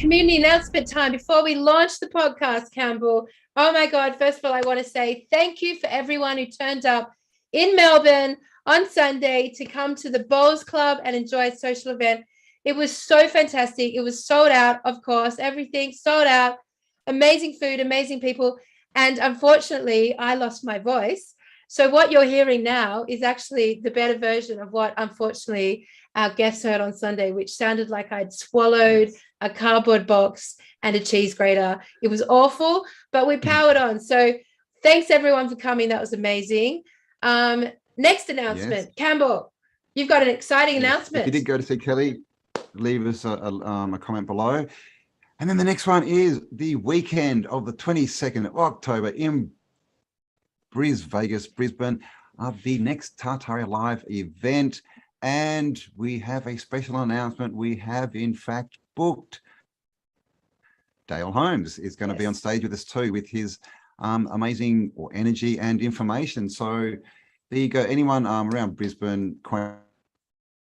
community announcement time before we launch the podcast, Campbell. Oh my God. First of all, I want to say thank you for everyone who turned up in Melbourne on Sunday to come to the Bowls Club and enjoy a social event. It was so fantastic. It was sold out, of course, everything sold out. Amazing food, amazing people. And unfortunately, I lost my voice. So what you're hearing now is actually the better version of what, unfortunately, our guests heard on Sunday, which sounded like I'd swallowed a cardboard box and a cheese grater. It was awful, but we powered on. So thanks, everyone, for coming. That was amazing. Next announcement, yes. Campbell, you've got an exciting announcement. If you did go to see Kelly, leave us a comment below. And then the next one is the weekend of the 22nd of October in Brisbane, the next Tartaria Live event. And we have a special announcement. We have, in fact, booked Dale Holmes is going to be on stage with us too, with his amazing energy and information. So there you go. Anyone around Brisbane,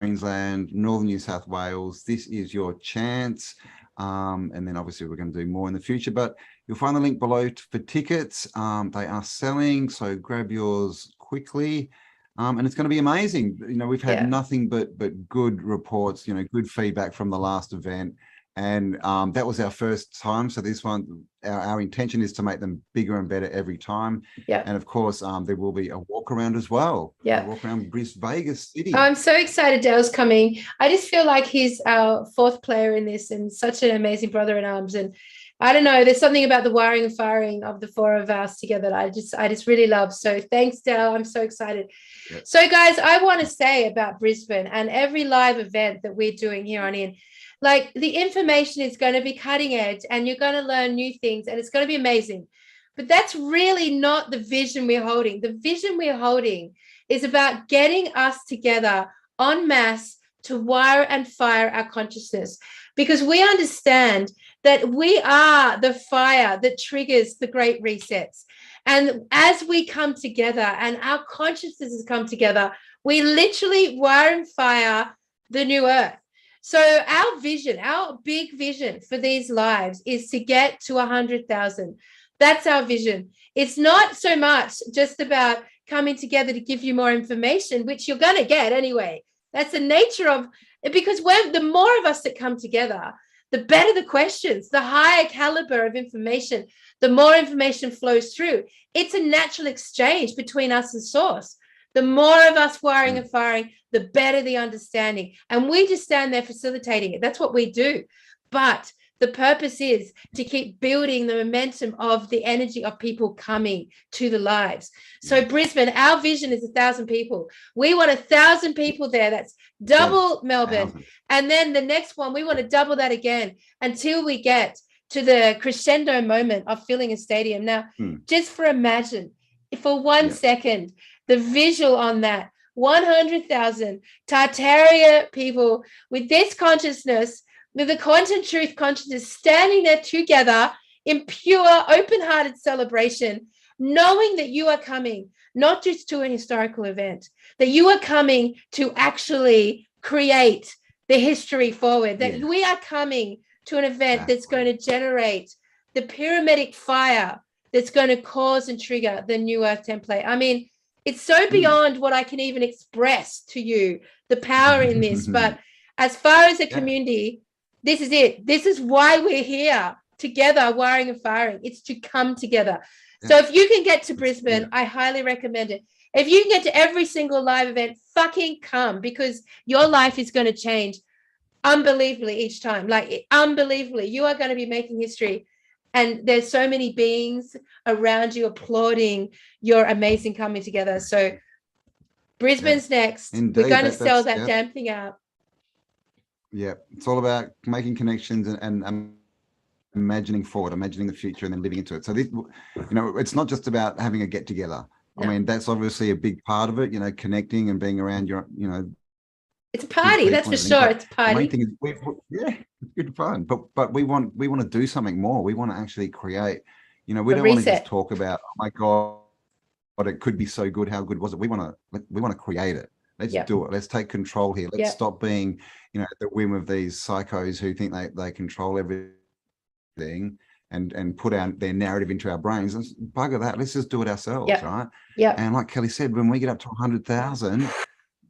Queensland, Northern New South Wales, this is your chance. And then obviously we're going to do more in the future, but you'll find the link below for tickets. They are selling, so grab yours quickly. And it's going to be amazing. You know, we've had nothing but good reports, you know, good feedback from the last event. And that was our first time. So this one, our intention is to make them bigger and better every time. Yeah. And of course, there will be a walk around as well. Yeah. Walk around Vegas City. I'm so excited Dale's coming. I just feel like he's our fourth player in this and such an amazing brother in arms. And I don't know, there's something about the wiring and firing of the four of us together that I just really love. So thanks, Dale. I'm so excited. Yep. So guys, I want to say about Brisbane and every live event that we're doing here on in, like the information is going to be cutting edge and you're going to learn new things and it's going to be amazing. But that's really not the vision we're holding. The vision we're holding is about getting us together en masse to wire and fire our consciousness, because we understand that we are the fire that triggers the great resets. And as we come together and our consciousnesses come together, we literally wire and fire the new earth. So our vision, our big vision for these lives is to get to 100,000. That's our vision. It's not so much just about coming together to give you more information, which you're going to get anyway. That's the nature of it, because the more of us that come together, the better the questions, the higher caliber of information, the more information flows through. It's a natural exchange between us and source. The more of us wiring and firing, the better the understanding. And we just stand there facilitating it. That's what we do. But the purpose is to keep building the momentum of the energy of people coming to the lives. So Brisbane, our vision is 1,000 people. We want 1,000 people there. That's double Melbourne. 1,000. And then the next one, we want to double that again until we get to the crescendo moment of filling a stadium. Now, just imagine for 1 second, the visual on that, 100,000 Tartaria people with this consciousness, with the quantum truth consciousness, standing there together in pure, open-hearted celebration, knowing that you are coming not just to an historical event, that you are coming to actually create the history forward, that we are coming to an event that's going to generate the pyramidic fire that's going to cause and trigger the new earth template. I mean, it's so beyond what I can even express to you, the power in this. But as far as a community, this is it. This is why we're here together, wiring and firing. It's to come together. So if you can get to Brisbane, I highly recommend it. If you can get to every single live event, fucking come, because your life is going to change unbelievably each time. Like unbelievably. You are going to be making history. And there's so many beings around you applauding your amazing coming together. So Brisbane's next. Indeed, we're going to sell that damn thing out. Yeah, it's all about making connections and imagining forward, imagining the future, and then living into it. So this, you know, it's not just about having a get together. I mean, that's obviously a big part of it. You know, connecting and being around your, you know, it's a party. That's for sure. It's a party. The main thing is, it's good fun. But we want to do something more. We want to actually create. You know, we don't want to just talk about, oh my God, but it could be so good. How good was it? We want to create it. Let's do it. Let's take control here. Let's stop being, you know, at the whim of these psychos who think they control everything thing and put their narrative into our brains. And bugger that, let's just do it ourselves, right? Yeah. And like Kelly said, when we get up to 100,000,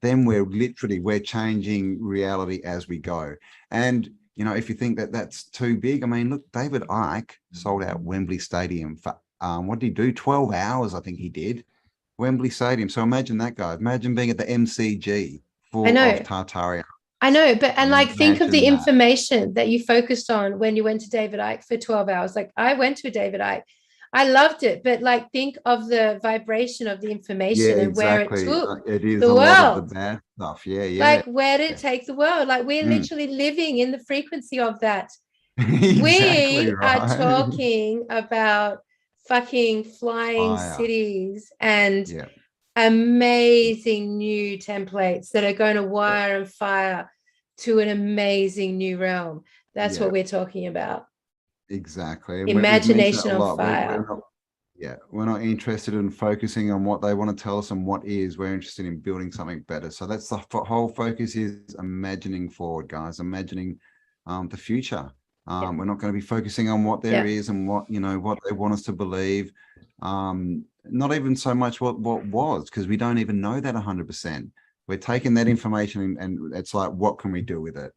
then we're changing reality as we go. And if you think that that's too big, I mean, look, David Icke sold out Wembley Stadium for what did he do? 12 hours, I think he did. Wembley Stadium. So imagine that, guys. Imagine being at the MCG full of Tartaria. I know, but think of the information that you focused on when you went to David Icke for 12 hours. Like, I went to a David Icke. I loved it, but think of the vibration of the information and where it took it is the a world. Lot of the bad stuff. Yeah. Where did it take the world? We're literally living in the frequency of that. Exactly we right. are talking about fucking flying cities and amazing new templates that are going to wire and fire to an amazing new realm. That's what we're talking about. Exactly. Imagination on fire. We're not interested in focusing on what they want to tell us and what is. We're interested in building something better. So that's the whole focus, is imagining forward, guys, imagining the future. We're not going to be focusing on what there is and what they want us to believe. Not even so much what was, because we don't even know that 100%. We're taking that information and it's like, what can we do with it?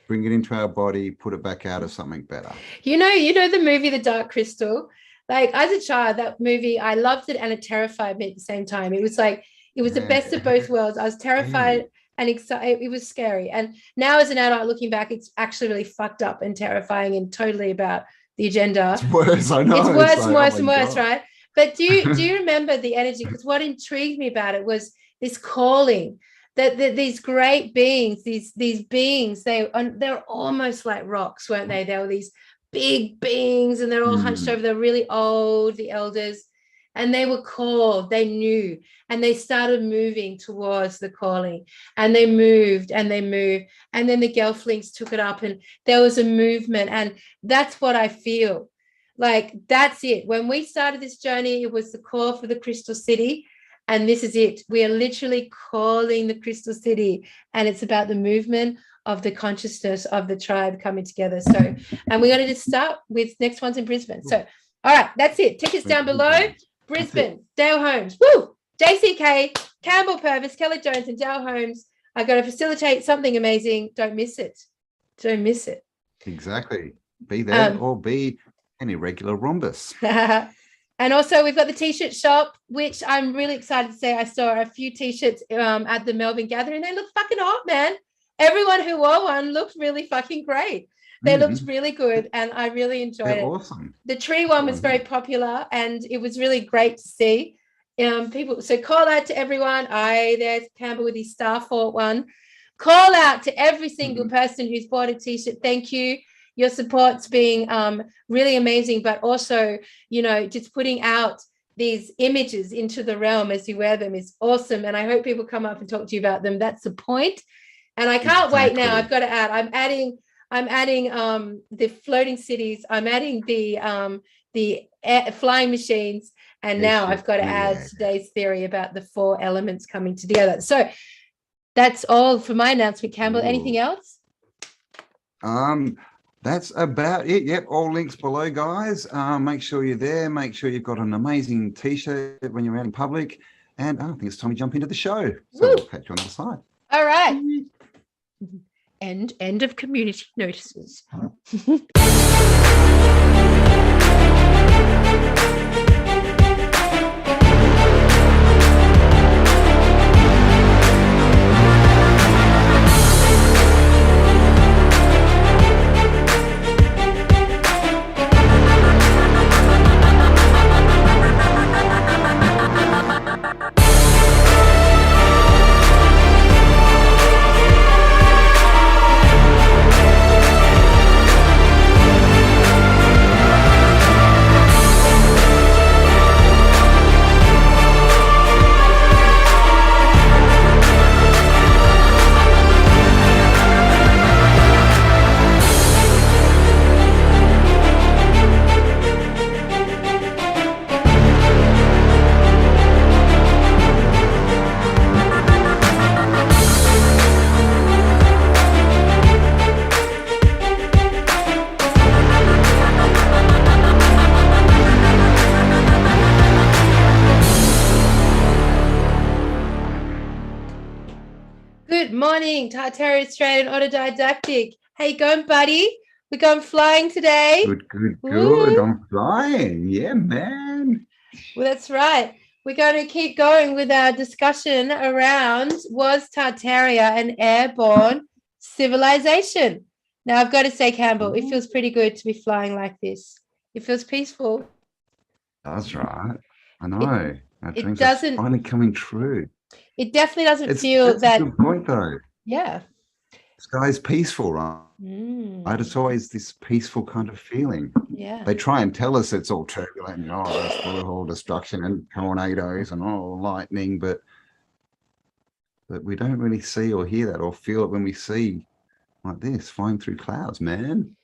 Bring it into our body, put it back out as something better. You know the movie The Dark Crystal? As a child, that movie, I loved it and it terrified me at the same time. It was the best of both worlds. I was terrified and excited. It was scary. And now as an adult looking back, it's actually really fucked up and terrifying and totally about the agenda. It's worse, I know. It's worse and worse and worse, right? But do you remember the energy? Because what intrigued me about it was this calling. That these great beings, these beings, they're almost like rocks, weren't they? They were these big beings, and they're all hunched over. They're really old, the elders, and they were called. They knew, and they started moving towards the calling, and they moved, and they moved, and then the Gelflings took it up, and there was a movement, and that's what I feel like. That's it. When we started this journey, it was the call for the Crystal City. And this is it. We are literally calling the Crystal City, and it's about the movement of the consciousness of the tribe coming together. So, and we're going to just start with next one's in Brisbane. So, all right, that's it. Tickets down below. Brisbane, Dale Holmes, woo! JCK, Campbell Purvis, Kelly Jones, and Dale Holmes are going to facilitate something amazing. Don't miss it. Don't miss it. Exactly. Be there or be an irregular rhombus. And also we've got the t-shirt shop, which I'm really excited to say I saw a few t-shirts at the Melbourne gathering. They look fucking hot, man. Everyone who wore one looked really fucking great. They looked really good, and I really enjoyed it. Awesome. The tree one was very popular, and it was really great to see. People, so call out to everyone. There's Campbell with his Starfort one. Call out to every single person who's bought a t-shirt. Thank you. Your support's being really amazing, but also, just putting out these images into the realm as you wear them is awesome. And I hope people come up and talk to you about them. That's the point. And I can't wait now. I've got to add. I'm adding the floating cities. I'm adding the flying machines. And now I've got to add today's theory about the 4 elements coming together. So that's all for my announcement, Campbell. Anything else? That's about it. Yep, all links below, guys. Make sure you're there. Make sure you've got an amazing t-shirt when you're out in public. And I think it's time to jump into the show. So we'll catch you on the side. All right. End of community notices. Good morning, Tartaria Australia and Autodidactic. How you going, buddy? We're going flying today. Good. Woo. I'm flying. Yeah, man. Well, that's right. We're going to keep going with our discussion around, was Tartaria an airborne civilization? Now, I've got to say, Campbell, it feels pretty good to be flying like this. It feels peaceful. That's right. I know. Our It dreams doesn't. are finally coming true. It definitely doesn't feel That's that. a good point, though. Yeah. Sky's peaceful, right? It's always this peaceful kind of feeling. Yeah. They try and tell us it's all turbulent and it's full of all destruction and tornadoes and lightning, but we don't really see or hear that or feel it when we see like this flying through clouds, man.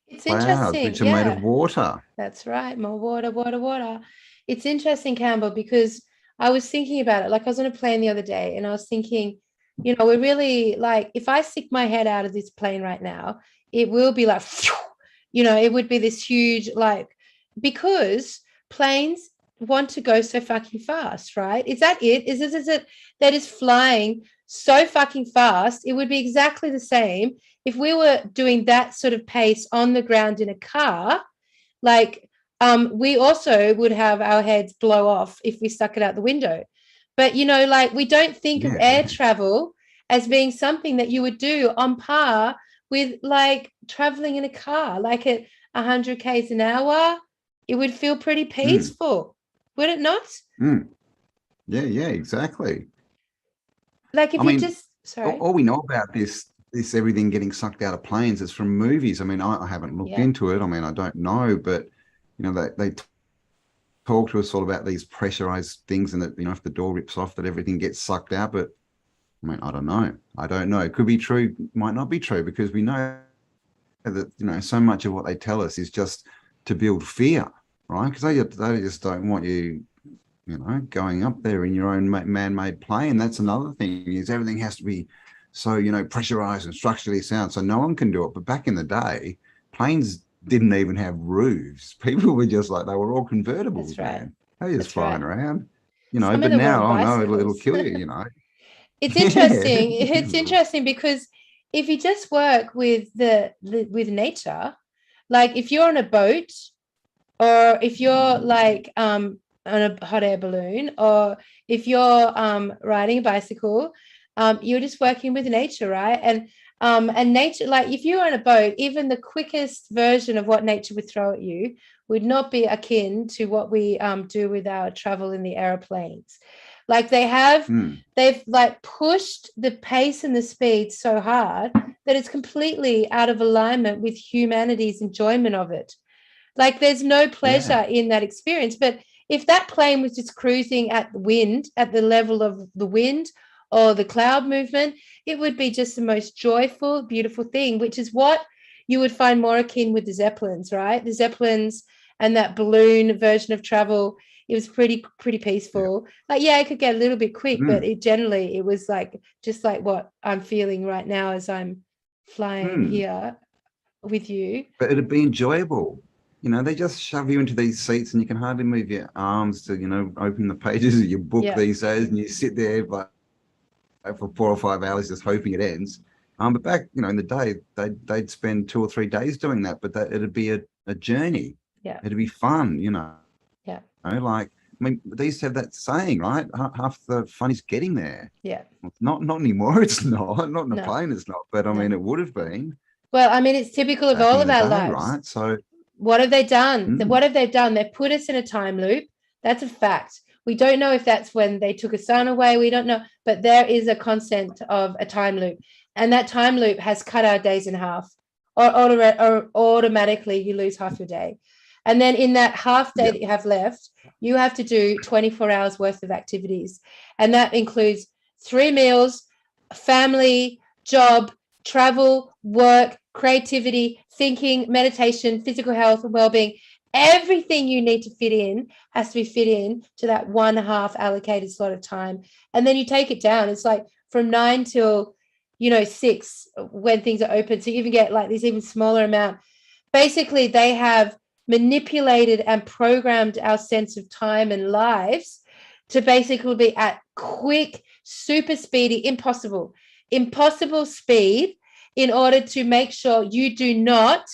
It's Clouds, interesting. which are made of water. That's right. More water, water, water. It's interesting, Campbell, because I was thinking about it. Like I was on a plane the other day and I was thinking, we're really like, if I stick my head out of this plane right now, it will be like, it would be this huge, like, because planes want to go so fucking fast, right? Is that it? Is it that is flying so fucking fast? It would be exactly the same if we were doing that sort of pace on the ground in a car. Like, we also would have our heads blow off if we stuck it out the window. But, like we don't think of air travel as being something that you would do on par with like traveling in a car, like at 100 k's an hour. It would feel pretty peaceful, would it not? Yeah, exactly. Like if sorry. All we know about this everything getting sucked out of planes is from movies. I mean, I haven't looked into it. I mean, I don't know, but they talk to us all about these pressurized things and that, if the door rips off, that everything gets sucked out. But I mean, I don't know. It could be true, might not be true, because we know that, so much of what they tell us is just to build fear, right? Because they just don't want you, going up there in your own man-made plane. That's another thing, is everything has to be so, pressurized and structurally sound, so no one can do it. But back in the day, planes didn't even have roofs. People were just like, they were all convertibles. That's right. Man. They just flying around, but now, it'll kill you, It's interesting. It's interesting because if you just work with with nature, like if you're on a boat or if you're like on a hot air balloon or if you're riding a bicycle, you're just working with nature, right? And nature, like if you're on a boat, even the quickest version of what nature would throw at you would not be akin to what we do with our travel in the airplanes. Like they've like pushed the pace and the speed so hard that it's completely out of alignment with humanity's enjoyment of it. Like there's no pleasure in that experience. But if that plane was just cruising at the wind, at the level of the wind or the cloud movement, it would be just the most joyful, beautiful thing, which is what you would find more akin with the Zeppelins, right? The Zeppelins and that balloon version of travel, it was pretty peaceful. Like, it could get a little bit quick, but it was like, just like what I'm feeling right now as I'm flying here with you. But it'd be enjoyable. They just shove you into these seats and you can hardly move your arms to, open the pages of your book these days, and you sit there like for 4 or 5 hours just hoping it ends. But back, in the day, they'd spend 2 or 3 days doing that, but it'd be a journey. Yeah. It'd be fun, Yeah. Like, I mean, they used to have that saying, right? Half the fun is getting there. Yeah. Not anymore. It's not in a plane. It's not. But I mean, it would have been. Well, I mean, it's typical of all of our lives, right? So, what have they done? What have they done? They put us in a time loop. That's a fact. We don't know if that's when they took a son away. We don't know, but there is a concept of a time loop, and that time loop has cut our days in half, or automatically you lose half your day. And then in that half day that you have left, you have to do 24 hours worth of activities. And that includes 3 meals, family, job, travel, work, creativity, thinking, meditation, physical health and well-being. Everything you need to fit in has to be fit in to that 1/2 allocated slot of time. And then you take it down. It's like from 9 till, 6 when things are open. So you even get like this even smaller amount. Basically, they have manipulated and programmed our sense of time and lives to basically be at quick, super speedy, impossible. impossible speed in order to make sure you do not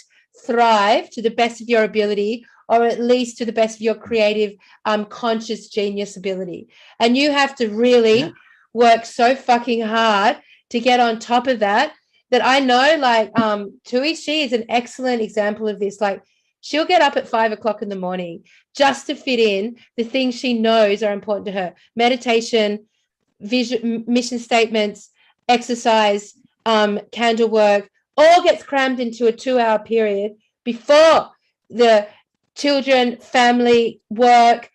thrive to the best of your ability, or at least to the best of your creative, conscious genius ability. And you have to really work so fucking hard to get on top of that. That I know, like, Tui, she is an excellent example of this. Like, she'll get up at 5 o'clock in the morning just to fit in the things she knows are important to her: meditation, vision, mission statements, exercise, candle work. All gets crammed into a 2-hour period before the children, family, work,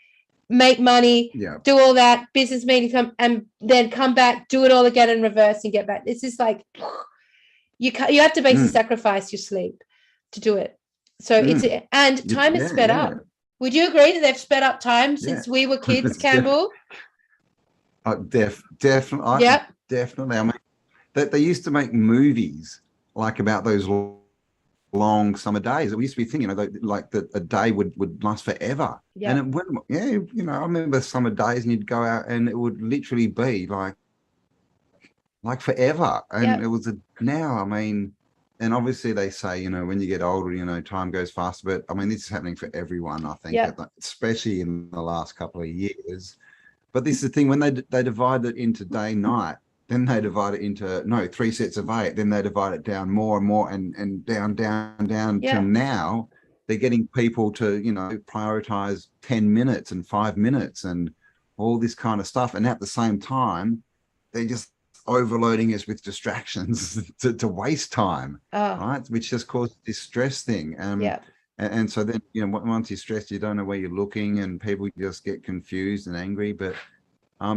make money, do all that, business meetings, and then come back, do it all again in reverse and get back. It's just like, you have to basically sacrifice your sleep to do it. So and time is sped up. Would you agree that they've sped up time since we were kids, Campbell? Definitely. Definitely. I mean, they used to make movies like about those long summer days. It used to be thinking, like that a day would last forever. And it went, I remember summer days, and you'd go out and it would literally be like forever. And it was now, I mean, and obviously they say, when you get older, time goes faster. But I mean, this is happening for everyone, I think, especially in the last couple of years. But this is the thing, when they divide it into day, night, then they divide it into 3 sets of 8. Then they divide it down more and more and down till now they're getting people to, prioritize 10 minutes and 5 minutes and all this kind of stuff. And at the same time, they're just overloading us with distractions to waste time, right? Which just causes this stress thing. And so then, once you're stressed, you don't know where you're looking, and people just get confused and angry. But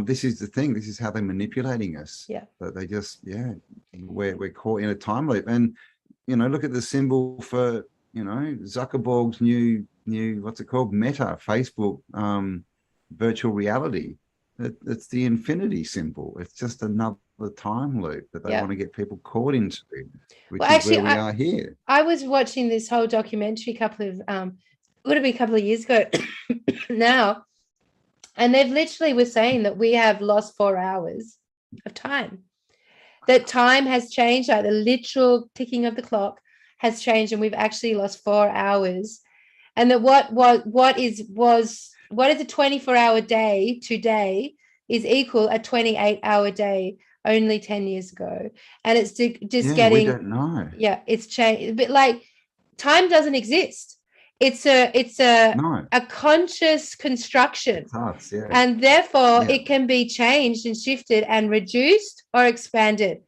this is the thing. This is how they're manipulating us. That they just, we're caught in a time loop. And, look at the symbol for, Zuckerberg's new, what's it called? Meta, Facebook, virtual reality. It's the infinity symbol. It's just another time loop that they want to get people caught into, which is where we are here. I was watching this whole documentary would have been a couple of years ago now, and they've literally were saying that we have lost 4 hours of time. That time has changed, like the literal ticking of the clock has changed, and we've actually lost 4 hours. And that what is a 24-hour day today is equal a 28-hour day only 10 years ago. And it's just getting, we don't know. It's changed. But like, time doesn't exist. It's a conscious construction. And therefore it can be changed and shifted and reduced or expanded.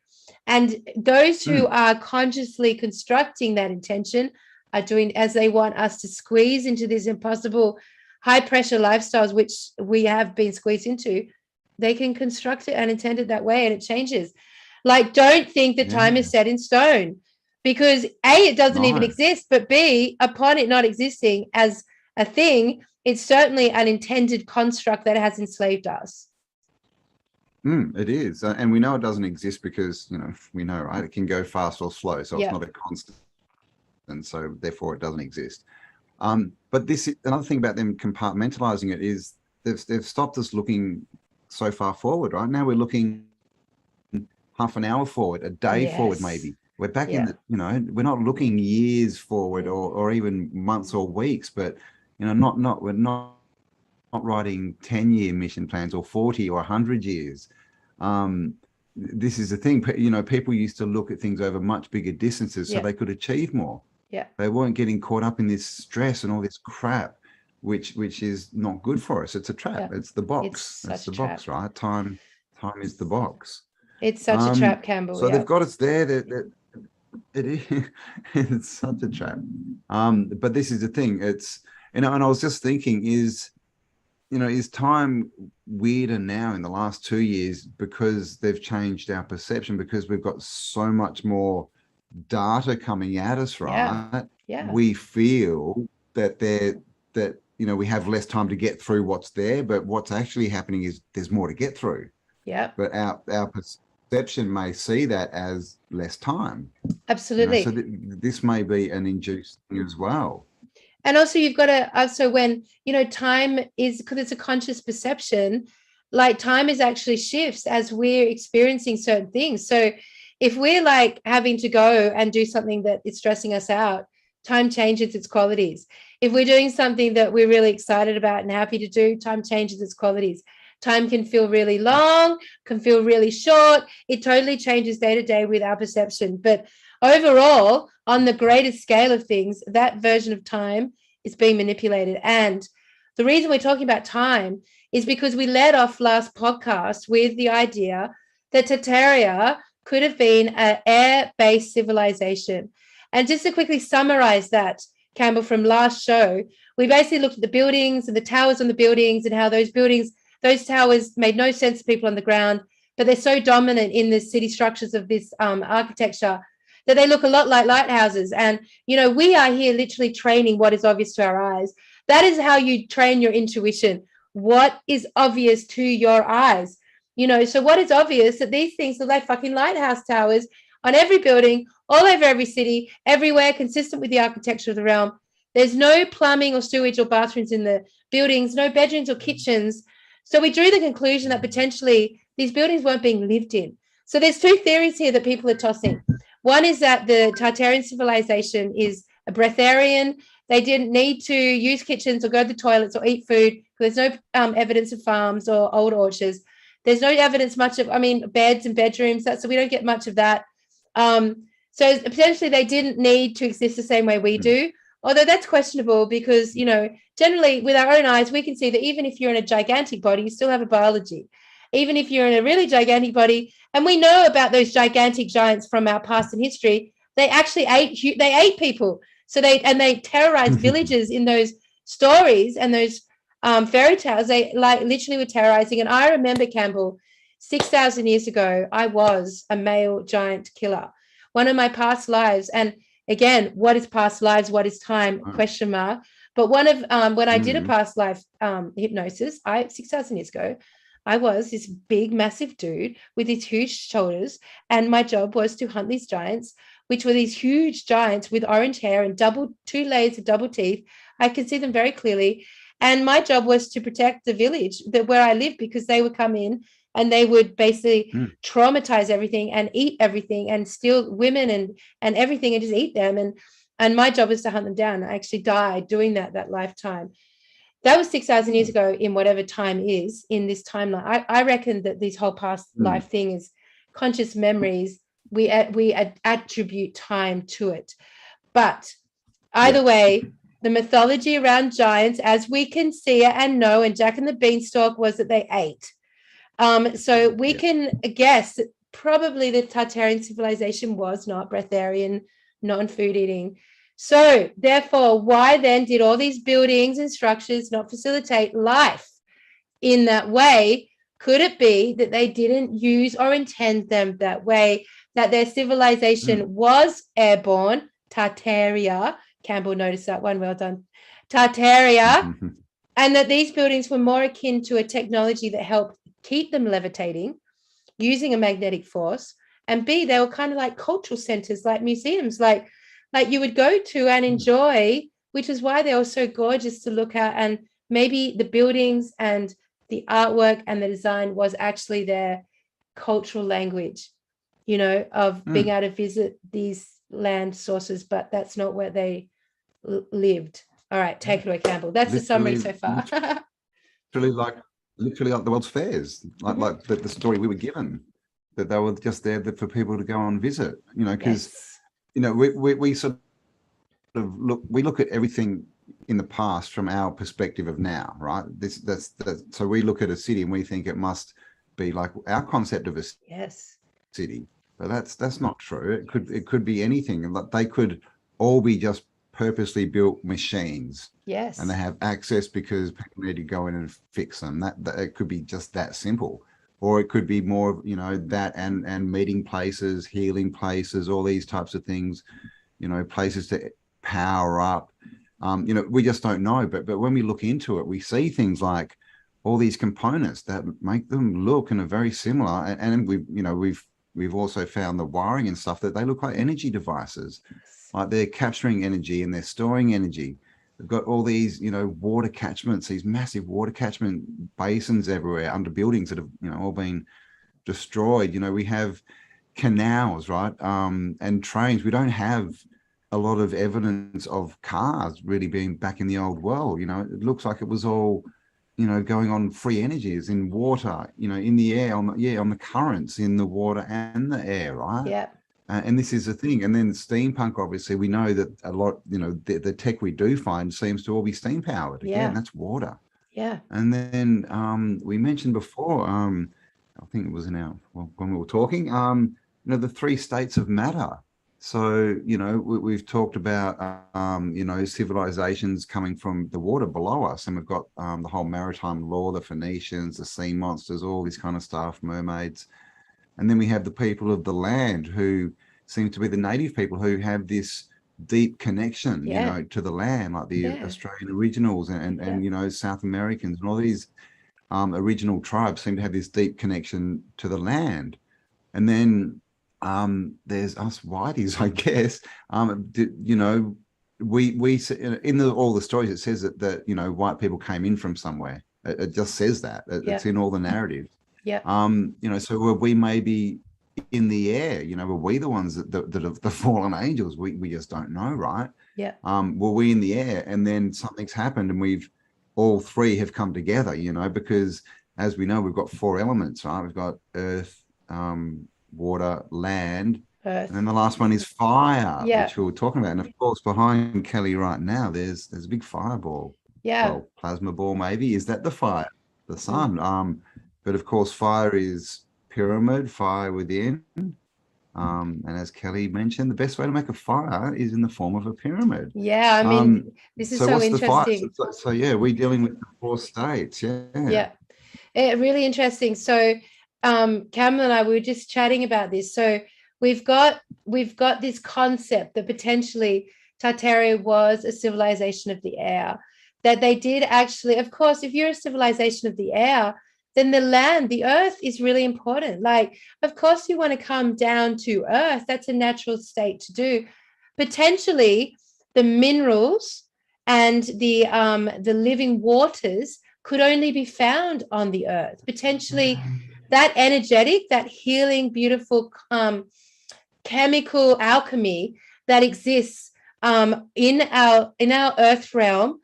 And those who are consciously constructing that intention are doing as they want us to squeeze into these impossible high pressure lifestyles, which we have been squeezed into. They can construct it and intend it that way, and it changes. Like, don't think that time is set in stone, because A, it doesn't even exist, but B, upon it not existing as a thing, it's certainly an intended construct that has enslaved us. It is. And we know it doesn't exist because, we know, right? It can go fast or slow. So it's not a constant. And so therefore it doesn't exist. But another thing about them compartmentalizing it is they've stopped us looking so far forward, right? Now we're looking half an hour forward, a day forward, maybe. We're back in the, we're not looking years forward or even months or weeks, but, we're not writing 10-year mission plans or 40 or 100 years. This is the thing, people used to look at things over much bigger distances so they could achieve more. They weren't getting caught up in this stress and all this crap, which is not good for us. It's a trap. It's the box. It's the box, right? Time is the box. It's such a trap, Campbell. So they've got us there. It is. It's such a trap. But this is the thing. It's, and I was just thinking, is time weirder now in the last 2 years because they've changed our perception, because we've got so much more data coming at us, right? We feel that we have less time to get through what's there, but what's actually happening is there's more to get through. But our perception may see that as less time. Absolutely. So this may be an induced thing as well. And also you've got to, when, time is, because it's a conscious perception, like time is actually shifts as we're experiencing certain things. So if we're like having to go and do something that is stressing us out, time changes its qualities. If we're doing something that we're really excited about and happy to do, time changes its qualities. Time can feel really long, can feel really short. It totally changes day to day with our perception. But overall, on the greatest scale of things, that version of time is being manipulated. And the reason we're talking about time is because we led off last podcast with the idea that Tartaria could have been an air-based civilization. And just to quickly summarize that, Campbell, from last show, we basically looked at the buildings and the towers on the buildings and how those towers made no sense to people on the ground, but they're so dominant in the city structures of this architecture that they look a lot like lighthouses. And, you know, we are here literally training what is obvious to our eyes. That is how you train your intuition. What is obvious to your eyes? You know, so what is obvious that these things look like fucking lighthouse towers on every building, all over every city, everywhere, consistent with the architecture of the realm. There's no plumbing or sewage or bathrooms in the buildings, no bedrooms or kitchens. So we drew the conclusion that potentially these buildings weren't being lived in. So there's two theories here that people are tossing. One is that the Tartarian civilization is a breatharian. They didn't need to use kitchens or go to the toilets or eat food. There's no evidence of farms or old orchards. There's no evidence much of, beds and bedrooms. So we don't get much of that. So potentially they didn't need to exist the same way we do. Although that's questionable because, you know, generally with our own eyes, we can see that even if you're in a gigantic body, you still have a biology. Even if you're in a really gigantic body, and we know about those gigantic giants from our past and history, they actually ate people. So they terrorized villages in those stories and those fairy tales. They like literally were terrorizing. And I remember, Campbell, 6,000 years ago, I was a male giant killer. One of my past lives, and again, what is past lives? What is time? Question mark. But one of when I did a past life hypnosis, 6,000 years ago, I was this big, massive dude with these huge shoulders, and my job was to hunt these giants, which were these huge giants with orange hair and 2 layers of double teeth. I could see them very clearly, and my job was to protect the village where I lived because they would come in and they would basically traumatize everything and eat everything and steal women and everything and just eat them. And my job was to hunt them down. I actually died doing that lifetime. That was 6,000 years ago in whatever time is in this timeline. I reckon that this whole past life thing is conscious memories. We attribute time to it. But either way, the mythology around giants, as we can see it and know, and Jack and the Beanstalk was that they ate. So we can guess that probably the Tartarian civilization was not breatharian, non-food eating. So therefore, why then did all these buildings and structures not facilitate life in that way? Could it be that they didn't use or intend them that way, that their civilization was airborne, Tartaria? Campbell noticed that one. Well done. Tartaria. And that these buildings were more akin to a technology that helped keep them levitating using a magnetic force. And B, they were kind of like cultural centers, like museums, like you would go to and enjoy, which is why they were so gorgeous to look at. And maybe the buildings and the artwork and the design was actually their cultural language, you know, of being able to visit these land sources, but that's not where they lived. All right, take it away, Campbell. That's the summary so far. literally like the World's Fairs, like the story we were given, that they were just there for people to go and visit, you know, because you know we sort of look at everything in the past from our perspective of now, right? So we look at a city and we think it must be like our concept of a city, but that's not true. It could be anything. They could all be just purposely built machines, and they have access because people need to go in and fix them. That it could be just that simple, or it could be more, you know, that and meeting places, healing places, all these types of things, you know, places to power up. You know, we just don't know, but when we look into it, we see things like all these components that make them look and are very similar, and we've also found the wiring and stuff that they look like energy devices. Like they're capturing energy and they're storing energy. They've got all these, water catchments, these massive water catchment basins everywhere under buildings that have, all been destroyed. We have canals, right? And trains. We don't have a lot of evidence of cars really being back in the old world. It looks like it was all, going on free energies in water, in the air, on the currents in the water and the air, right? Yeah. And this is the thing. And then steampunk, obviously, we know that a lot, the tech we do find seems to all be steam powered. Yeah. Again, that's water. Yeah. And then we mentioned before, I think it was when we were talking, the 3 states of matter. So, we've talked about, civilizations coming from the water below us, and we've got the whole maritime law, the Phoenicians, the sea monsters, all this kind of stuff, mermaids. And then we have the people of the land who seem to be the native people who have this deep connection, to the land, like the Australian Originals and South Americans, and all these original tribes seem to have this deep connection to the land. And then there's us whiteys, I guess. We in all the stories, it says that white people came in from somewhere. It just says that. It's in all the narratives. Yeah. So were we maybe in the air? Were we the ones that are the fallen angels? We just don't know, right? Yeah. Were we in the air and then something's happened and we've all 3 have come together? Because as we know, we've got 4 elements, right? We've got earth, water, land, Earth. and then the last one is fire, Yeah. which we were talking about. And of course, behind Kelly right now, there's a big fireball. Yeah. Well, plasma ball, maybe. Is that the fire? The sun. But of course, fire is pyramid, fire within. And as Kelly mentioned, the best way to make a fire is in the form of a pyramid. Yeah, I mean, this is so what's interesting. The fire? So yeah, we're dealing with the 4 states. Yeah. Really interesting. So Cameron and I, we were just chatting about this. So we've got this concept that potentially Tartaria was a civilization of the air, that they did actually, of course, if you're a civilization of the air, then the land, the earth is really important. Like, of course, you want to come down to earth. That's a natural state to do. Potentially, the minerals and the living waters could only be found on the earth. Potentially, that energetic, that healing, beautiful chemical alchemy that exists in our earth realm,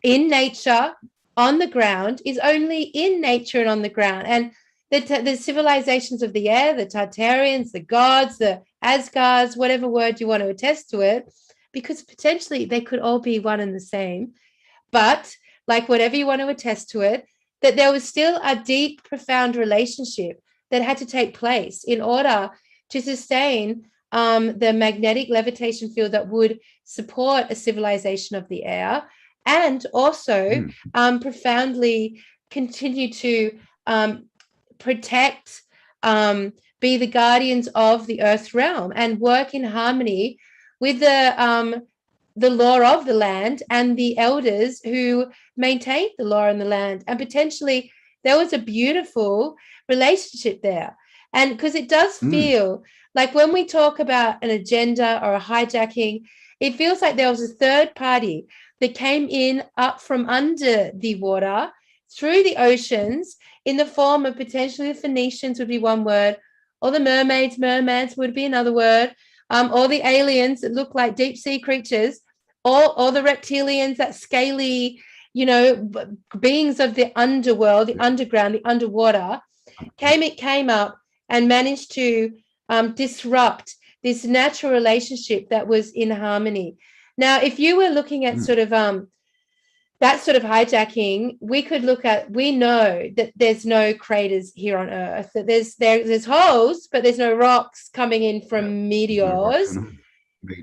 in nature, on the ground, is only in nature and on the ground. And the civilizations of the air, the Tartarians, the gods, the Asgards, whatever word you want to attest to it, because potentially they could all be one and the same. But like whatever you want to attest to it, that there was still a deep, profound relationship that had to take place in order to sustain the magnetic levitation field that would support a civilization of the air, and also profoundly continue to protect, be the guardians of the earth realm and work in harmony with the law of the land and the elders who maintained the law in the land. And potentially there was a beautiful relationship there. And because it does feel like when we talk about an agenda or a hijacking, it feels like there was a third party that came in up from under the water through the oceans in the form of potentially the Phoenicians would be one word, or the mermaids would be another word, or the aliens that look like deep sea creatures, or the reptilians, that scaly, beings of the underworld, the underground, the underwater, came up and managed to disrupt this natural relationship that was in harmony. Now, if you were looking at sort of that sort of hijacking, we know that there's no craters here on Earth, that there's holes, but there's no rocks coming in from meteors.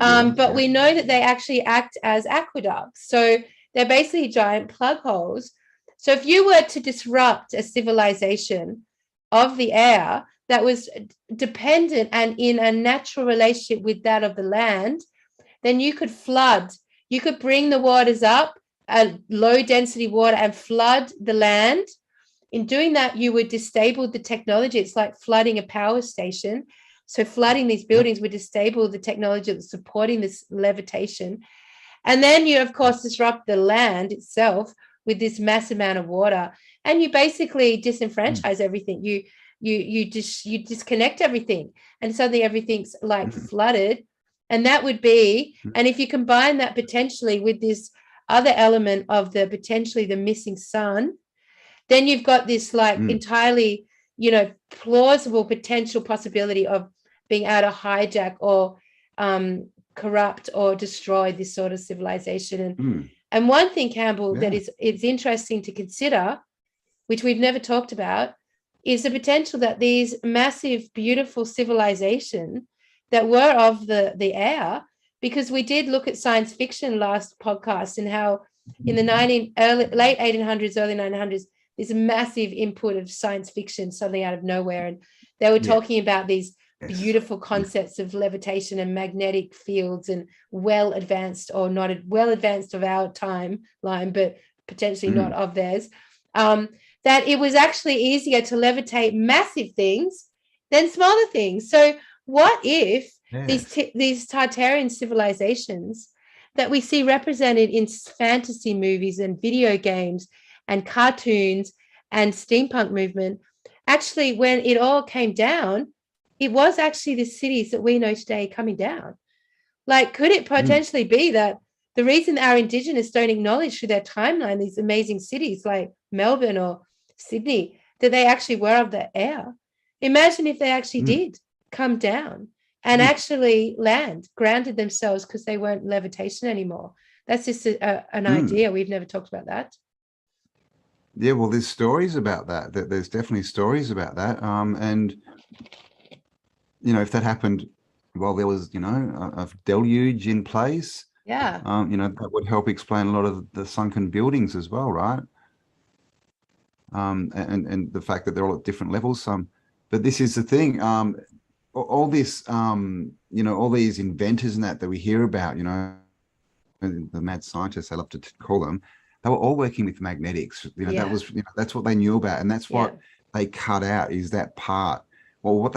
But we know that they actually act as aqueducts. So they're basically giant plug holes. So if you were to disrupt a civilization of the air that was dependent and in a natural relationship with that of the land, then you could flood. You could bring the waters up, a low density water, and flood the land. In doing that, you would destabilize the technology. It's like flooding a power station. So flooding these buildings would destabilize the technology that's supporting this levitation. And then you, of course, disrupt the land itself with this massive amount of water, and you basically disenfranchise everything. You disconnect everything, and suddenly everything's like flooded. And that would be, and if you combine that potentially with this other element of the potentially the missing sun, then you've got this like entirely, plausible potential possibility of being able to hijack or corrupt or destroy this sort of civilization. And one thing, Campbell, that it's interesting to consider, which we've never talked about, is the potential that these massive, beautiful civilizations that were of the air, because we did look at science fiction last podcast and how in the late 1800s, early 1900s, this massive input of science fiction suddenly out of nowhere. And they were talking about these beautiful concepts of levitation and magnetic fields and well advanced or not well advanced of our timeline, but potentially not of theirs. That it was actually easier to levitate massive things than smaller things. So what if these Tartarian civilizations that we see represented in fantasy movies and video games and cartoons and steampunk movement, actually, when it all came down, it was actually the cities that we know today coming down? Like, could it potentially be that the reason our Indigenous don't acknowledge through their timeline these amazing cities like Melbourne or Sydney, that they actually were of the air? Imagine if they actually did come down and actually grounded themselves because they weren't levitation anymore. That's just an idea. We've never talked about that. Yeah, well, there's stories about that. There's definitely stories about that. And, if that happened while there was, a deluge in place, that would help explain a lot of the sunken buildings as well, right? And the fact that they're all at different levels. But this is the thing. All this, all these inventors and that we hear about, the mad scientists, I love to call them, they were all working with magnetics. That was, that's what they knew about, and that's what they cut out, is that part. Well, what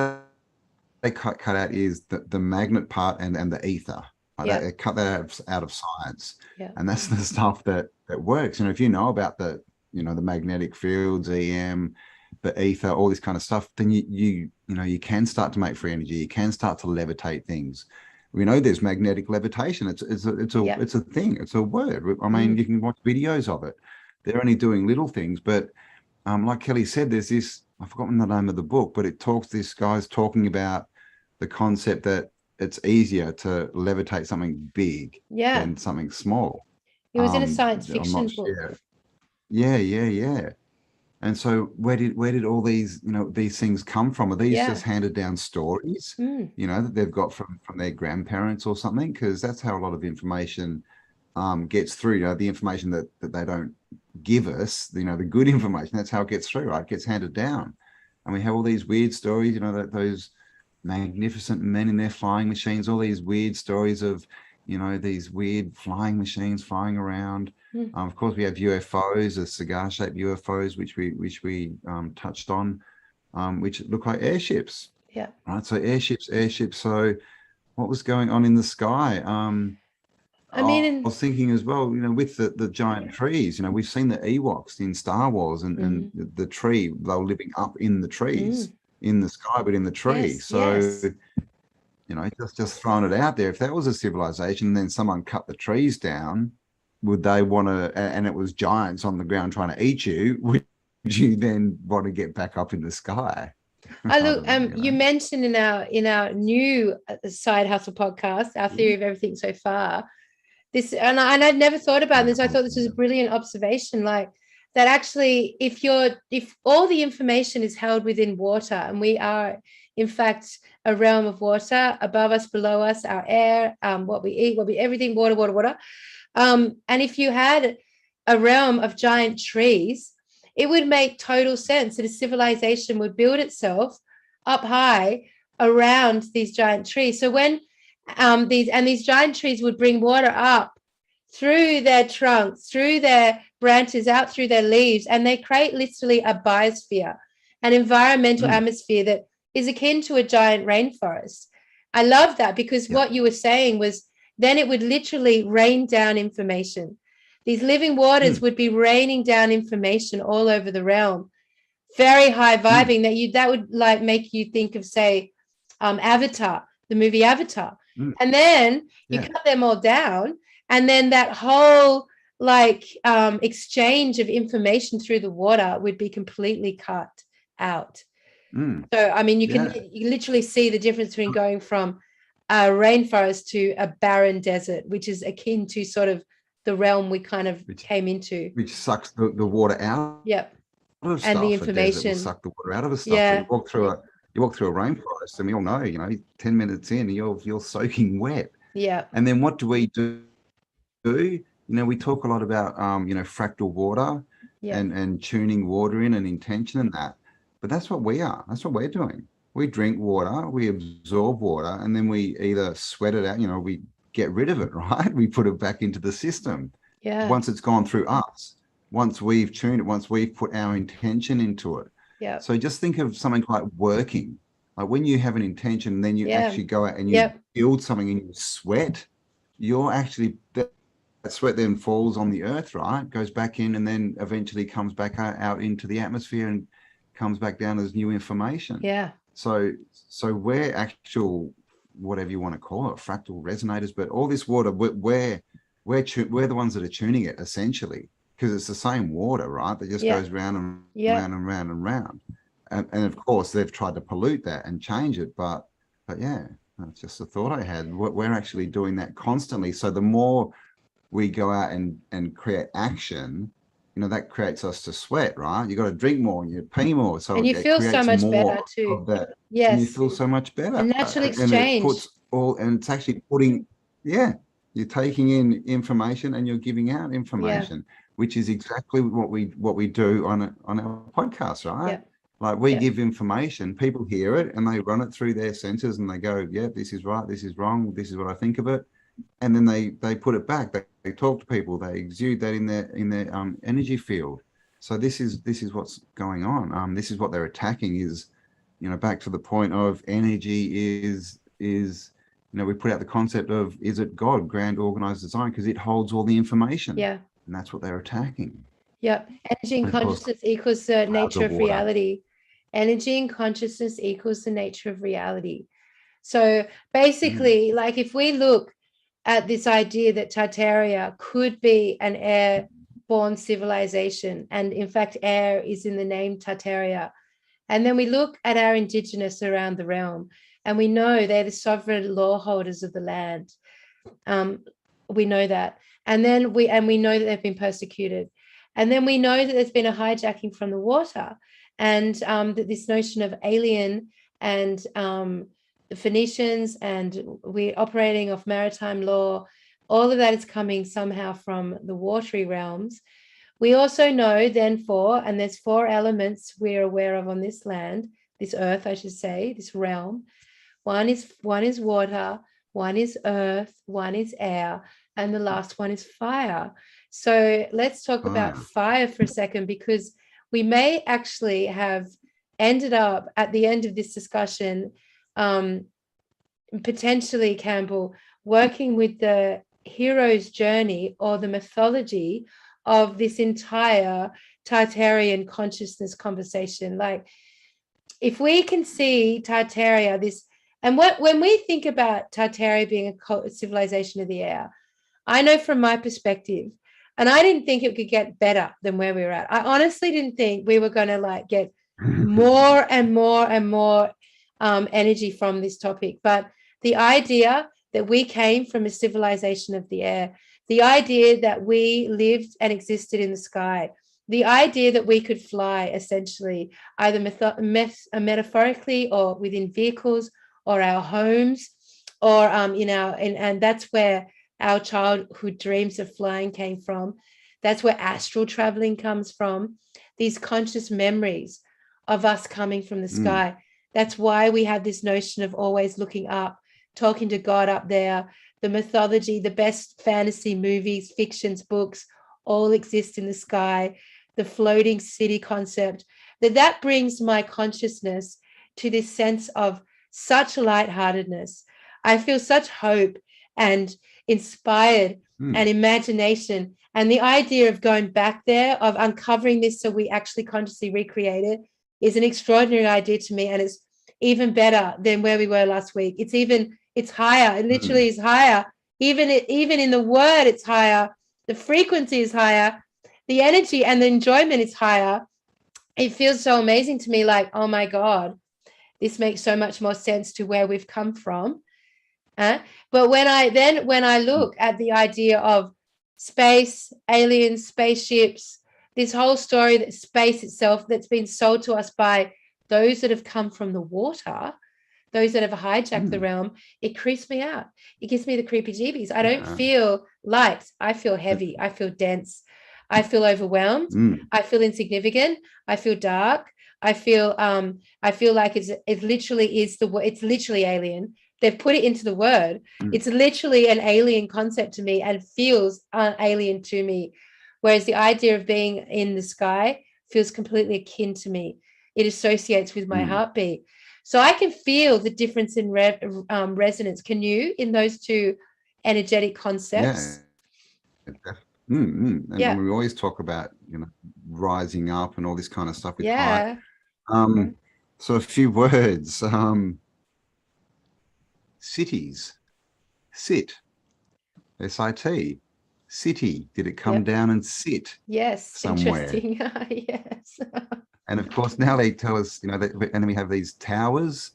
they cut out is the magnet part and the ether. Right? They cut that out of science, and that's the stuff that works. If you know about the magnetic fields, EM, the ether, all this kind of stuff, then you can start to make free energy. You can start to levitate things. We know there's magnetic levitation. It's a thing. It's a word. I mean, you can watch videos of it. They're only doing little things, but like Kelly said, there's this. I've forgotten the name of the book, but this guy's talking about the concept that it's easier to levitate something big than something small. It was in a science fiction book. Sure. Yeah. And so where did all these, these things come from? Are these just handed down stories, that they've got from their grandparents or something? Because that's how a lot of information gets through, the information that they don't give us, the good information, that's how it gets through, right? It gets handed down. And we have all these weird stories, that those magnificent men in their flying machines, all these weird stories of, these weird flying machines flying around. Of course, we have UFOs, the cigar-shaped UFOs, which we touched on, which look like airships. Yeah. Right. So airships. So, what was going on in the sky? I was thinking as well, with the giant trees. We've seen the Ewoks in Star Wars, and the tree. They were living up in the trees, in the sky, but in the tree. Just throwing it out there. If that was a civilization, then someone cut the trees down, would they want to? And it was giants on the ground trying to eat you. Would you then want to get back up in the sky? You mentioned in our new side hustle podcast, our theory of everything so far. This, and I'd never thought about this. I thought this was a brilliant observation. Like that, actually, if all the information is held within water, and we are, in fact, a realm of water above us, below us, our air, what we eat, everything, water. And if you had a realm of giant trees, it would make total sense that a civilization would build itself up high around these giant trees. So when these giant trees would bring water up through their trunks, through their branches, out through their leaves, and they create literally a biosphere, an environmental atmosphere that is akin to a giant rainforest. I love that, because what you were saying was, then it would literally rain down information. These living waters would be raining down information all over the realm. Very high vibing that would like make you think of, say, Avatar, the movie Avatar. And then you cut them all down, and then that whole like exchange of information through the water would be completely cut out. So I mean, you can literally see the difference between going from a rainforest to a barren desert, which is akin to sort of the realm we kind of came into, which sucks the water out. Yep. Of And stuff. the information will suck the water out of the stuff. Yeah. You walk through a rainforest, and we all know, 10 minutes in, you're soaking wet. Yeah. And then what do? We talk a lot about fractal water and tuning water in and intention and that. But that's what we are. That's what we're doing. We drink water, we absorb water, and then we either sweat it out, we get rid of it, right? We put it back into the system. Yeah. Once it's gone through us, once we've tuned it, once we've put our intention into it. Yeah. So just think of something like working. Like when you have an intention, and then you actually go out and you build something and you sweat, you're actually, that sweat then falls on the earth, right? Goes back in and then eventually comes back out into the atmosphere and comes back down as new information. Yeah. So we're actual, whatever you want to call it, fractal resonators, but all this water, we're the ones that are tuning it essentially, because it's the same water, right? That just goes round and round and round and round. And of course, they've tried to pollute that and change it, but yeah, that's just a thought I had. We're actually doing that constantly. So the more we go out and create action, that creates us to sweat, right? You got to drink more and you pee more. So and you feel so much better too. Of that. Yes. And you feel so much better. A natural exchange. And it's actually putting, you're taking in information and you're giving out information, which is exactly what we do on our podcast, right? Yeah. Like we give information, people hear it and they run it through their senses and they go, yeah, this is right, this is wrong, this is what I think of it. And then they put it back. They talk to people. They exude that in their energy field. So this is what's going on. This is what they're attacking. Is back to the point of energy is we put out the concept of, is it God, grand organized design, because it holds all the information. Yeah. And that's what they're attacking. Yeah. Energy and consciousness equals the nature of reality. Energy and consciousness equals the nature of reality. So basically, like if we look at this idea that Tartaria could be an airborne civilization, and in fact air is in the name Tartaria, and then we look at our indigenous around the realm and we know they're the sovereign law holders of the land, we know that, and then we know that they've been persecuted, and then we know that there's been a hijacking from the water, and that this notion of alien and the Phoenicians, and we're operating off maritime law, all of that is coming somehow from the watery realms. We also know then and there's 4 elements we're aware of on this land, this earth, I should say, this realm. One is water, one is earth, one is air, and the last one is fire. So let's talk about fire for a second, because we may actually have ended up at the end of this discussion, potentially, Campbell, working with the hero's journey or the mythology of this entire Tartarian consciousness conversation. Like, if we can see Tartaria, when we think about Tartaria being a civilization of the air, I know from my perspective, and I didn't think it could get better than where we were at. I honestly didn't think we were going to get more and more and more energy from this topic. But the idea that we came from a civilization of the air, the idea that we lived and existed in the sky, the idea that we could fly essentially either metaphorically or within vehicles or our homes or and that's where our childhood dreams of flying came from. That's where astral traveling comes from, these conscious memories of us coming from the sky. That's why we have this notion of always looking up, talking to God up there. The mythology, the best fantasy movies, fictions, books, all exist in the sky. The floating city concept, that brings my consciousness to this sense of such lightheartedness. I feel such hope, and inspired and imagination. And the idea of going back there, of uncovering this so we actually consciously recreate it, is an extraordinary idea to me. And it's even better than where we were last week. It's higher. It literally is higher. Even in the word, it's higher. The frequency is higher. The energy and the enjoyment is higher. It feels so amazing to me, like, oh my God, this makes so much more sense to where we've come from. But when I look at the idea of space, aliens, spaceships, this whole story, that space itself that's been sold to us by those that have come from the water, those that have hijacked the realm, it creeps me out. It gives me the creepy jeebies. I don't feel light. I feel heavy. I feel dense. I feel overwhelmed. I feel insignificant. I feel dark. I feel like it literally is it's literally alien. They've put it into the word. It's literally an alien concept to me and feels alien to me. Whereas the idea of being in the sky feels completely akin to me. It associates with my heartbeat. So I can feel the difference in resonance. Can you, in those two energetic concepts? Yeah. And we always talk about, rising up and all this kind of stuff with heart. So a few words. Cities. Sit. S-I-T. City. Did it come down and sit? Yes. Somewhere? Interesting. Yes. And of course, now they tell us, and then we have these towers.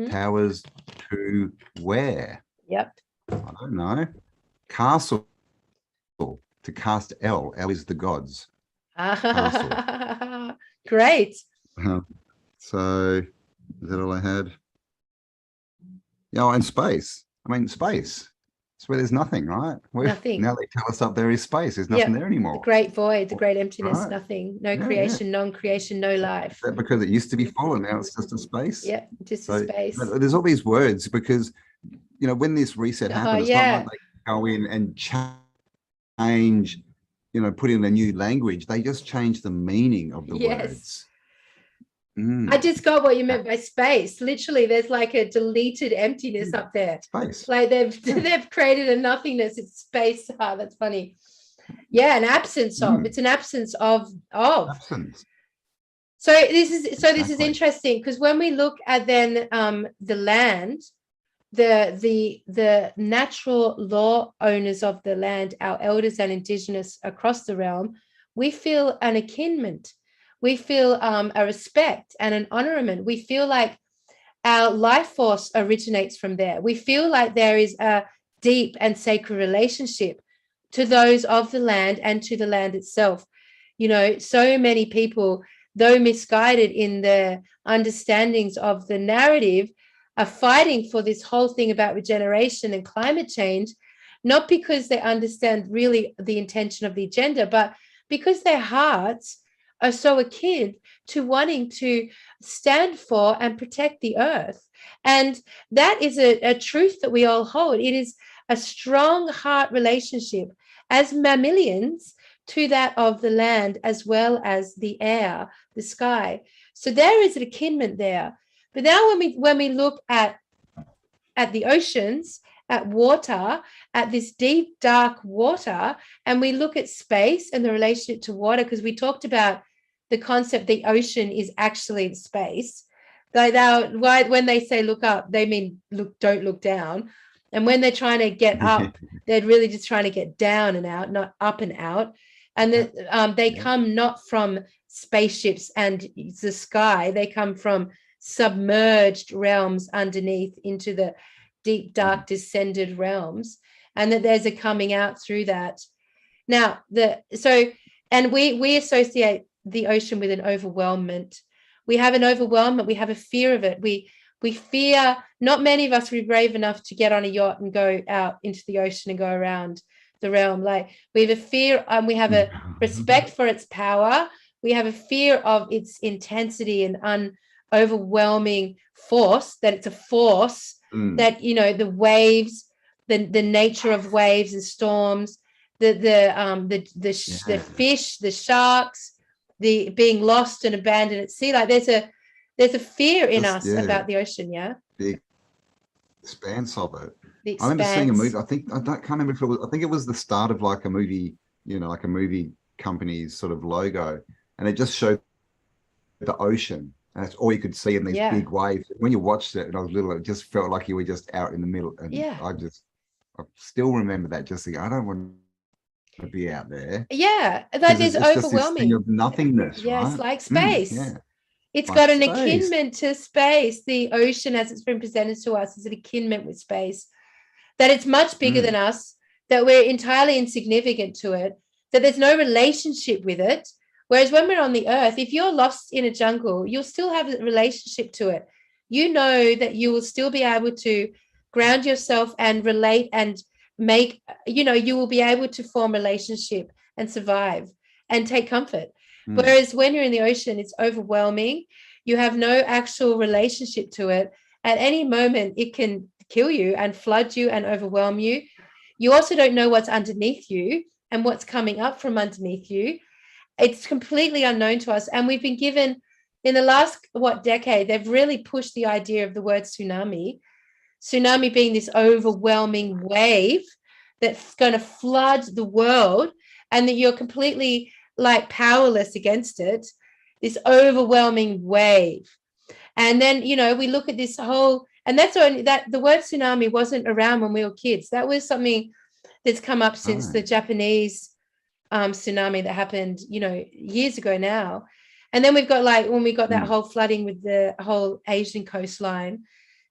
Towers to where? Yep. I don't know. Castle. To cast L. L is the gods. Castle. Great. So is that all I had? And space. I mean, space. It's where there's nothing, right? Nothing. Now they tell us up there is space. There's nothing there anymore. The great void, the great emptiness, right. Nothing. No creation, non-creation, no life. That because it used to be full and now it's just a space? Yeah, just a space. There's all these words because, when this reset happens, it's not like they go in and change, put in a new language. They just change the meaning of the words. I just got what you meant by space. Literally, there's like a deleted emptiness up there. Space. Like they've created a nothingness. It's space. That's funny. Yeah, an absence of. It's an absence of. Absence. So this is interesting because when we look at then the land, the natural law owners of the land, our elders and indigenous across the realm, we feel an akinment. We feel a respect and an honorament. We feel like our life force originates from there. We feel like there is a deep and sacred relationship to those of the land and to the land itself. So many people, though misguided in their understandings of the narrative, are fighting for this whole thing about regeneration and climate change, not because they understand really the intention of the agenda, but because their hearts are so akin to wanting to stand for and protect the earth. And that is a truth that we all hold. It is a strong heart relationship as mammalians to that of the land as well as the air, the sky. So there is an akinment there. But now when we look at the oceans, at water, at this deep, dark water, and we look at space and the relationship to water, because we talked about the concept the ocean is actually space. When they say look up, they mean don't look down. And when they're trying to get up, they're really just trying to get down and out, not up and out. And they come not from spaceships and the sky. They come from submerged realms underneath into the deep, dark, descended realms, and that there's a coming out through that. Now, we associate the ocean with an overwhelmment. We have an overwhelmment. We have a fear of it. We fear. Not many of us would be brave enough to get on a yacht and go out into the ocean and go around the realm. Like, we have a fear, and we have a respect for its power. We have a fear of its intensity and overwhelming force. That it's a force. That the waves, the nature of waves and storms, the fish, the sharks, the being lost and abandoned at sea. Like there's a fear in us about the ocean. Yeah. expanse of it. The I remember seeing a movie. expanse. Can't remember if it was. I think it was the start of like a movie. You know, like a movie company's sort of logo, and it just showed the ocean. And that's all you could see in these Yeah. big waves. When you watched it, and I was little, it just felt like you were just out in the middle. And Yeah. I still remember that. Just thinking, I don't want to be out there Yeah. Like because it's it's just this thing overwhelming. of nothingness, Yeah, it's right? like Mm, space. yeah, It's like got an space. akinment to space. The ocean, as it's been presented to us, is an akinment with space, that it's much bigger than us, that we're entirely insignificant to it, that there's no relationship with it. Whereas when we're on the earth, if you're lost in a jungle, you'll still have a relationship to it. You know that you will still be able to ground yourself and relate and make, you will be able to form relationship and survive and take comfort. Whereas when you're in the ocean, it's overwhelming. You have no actual relationship to it. At any moment, it can kill you and flood you and overwhelm you. You also don't know what's underneath you and what's coming up from underneath you. It's completely unknown to us. And we've been given, in the last, decade, they've really pushed the idea of the word tsunami. Tsunami being this overwhelming wave that's going to flood the world, and that you're completely like powerless against it, this overwhelming wave. And then, we look at this whole, and that's only that the word tsunami wasn't around when we were kids. That was something that's come up since the Japanese tsunami that happened, years ago now. And then we've got like when we got that whole flooding with the whole Asian coastline.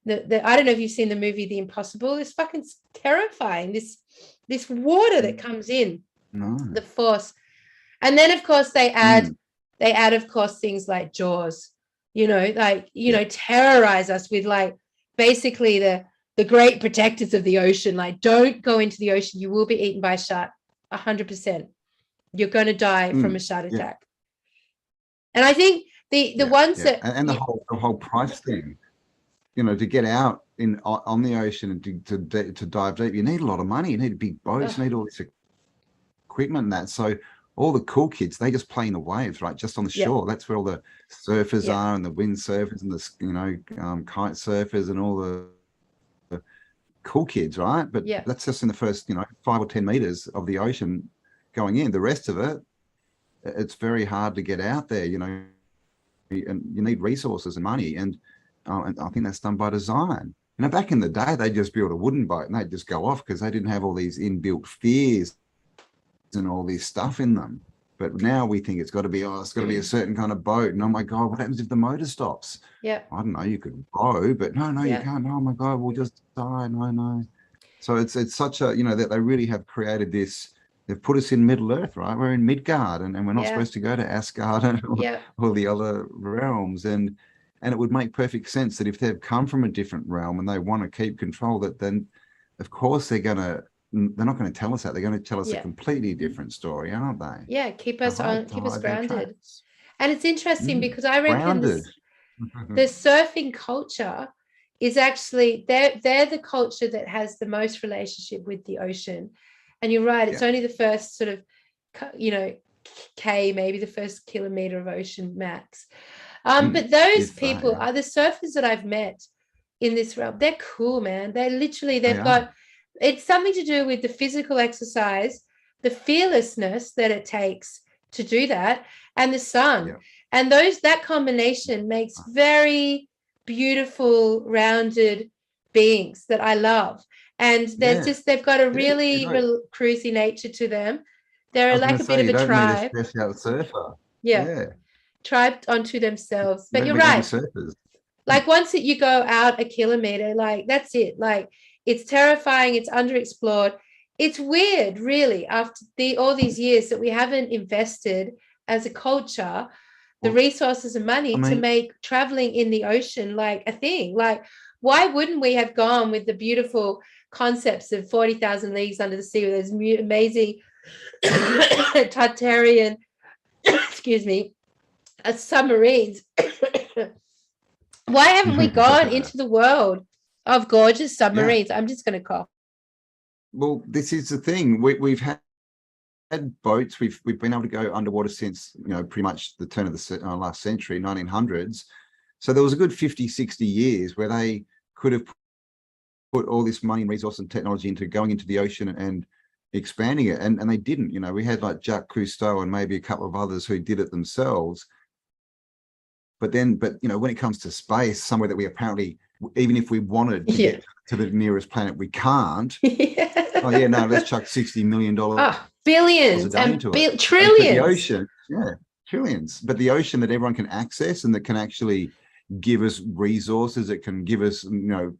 I don't know if you've seen the movie The Impossible. It's fucking terrifying. This water that comes in, the force. And then of course they add of course things like Jaws, terrorize us with like basically the great protectors of the ocean. Like, don't go into the ocean. You will be eaten by a shark. 100%. You're going to die from a shark attack. And I think the ones that and the whole price thing, to get out on the ocean and to dive deep, you need a lot of money. You need big boats. You need all this equipment and that. So all the cool kids, they just play in the waves, right? Just on the shore. That's where all the surfers are, and the windsurfers and the kite surfers and all the cool kids, right? But that's just in the first 5 or 10 meters of the ocean going in. The rest of it, it's very hard to get out there, and you need resources and money, and I think that's done by design. Back in the day, they'd just build a wooden boat and they'd just go off because they didn't have all these inbuilt fears and all this stuff in them. But now we think it's got to be a certain kind of boat. And oh my God, what happens if the motor stops? I don't know, you could row, but no, you can't. Oh my God, we'll just die. No. So it's such a, that they really have created this. They've put us in Middle Earth, right? We're in Midgard, and we're not supposed to go to Asgard and all the other realms. And it would make perfect sense that if they've come from a different realm and they want to keep control, that then of course they're not going to tell us that. They're going to tell us a completely different story, aren't they? Yeah, keep us grounded. And it's interesting because I reckon the surfing culture is actually they're the culture that has the most relationship with the ocean. And you're right, it's only the first sort of maybe the first kilometer of ocean max. But those people are the surfers that I've met in this realm. They're cool, man. It's something to do with the physical exercise, the fearlessness that it takes to do that, and the sun. And that combination makes very beautiful, rounded beings that I love. And they've got a really cruisy nature to them. They're like a bit of a tribe. Need a special surfer. Tribe onto themselves. But you're right. Like once that you go out a kilometer, like that's it. Like it's terrifying. It's underexplored. It's weird, really, after all these years that we haven't invested as a culture the resources and money to make traveling in the ocean like a thing. Like, why wouldn't we have gone with the beautiful concepts of 40,000 Leagues Under the Sea with those amazing Tartarian, submarines? Why haven't we gone into the world of gorgeous submarines? I'm just going to cough. Well, this is the thing. We've had boats. We've been able to go underwater since pretty much the turn of the last century, 1900s. So there was a good 50, 60 years where they could have put all this money and resource and technology into going into the ocean and expanding it, and they didn't. You know, we had like Jacques Cousteau and maybe a couple of others who did it themselves. But you know, when it comes to space, somewhere that we apparently, even if we wanted to get to the nearest planet, we can't. Oh yeah, no, let's chuck $60 million, billions and trillions. But the ocean, trillions. But the ocean that everyone can access and that can actually give us resources, it can give us, you know,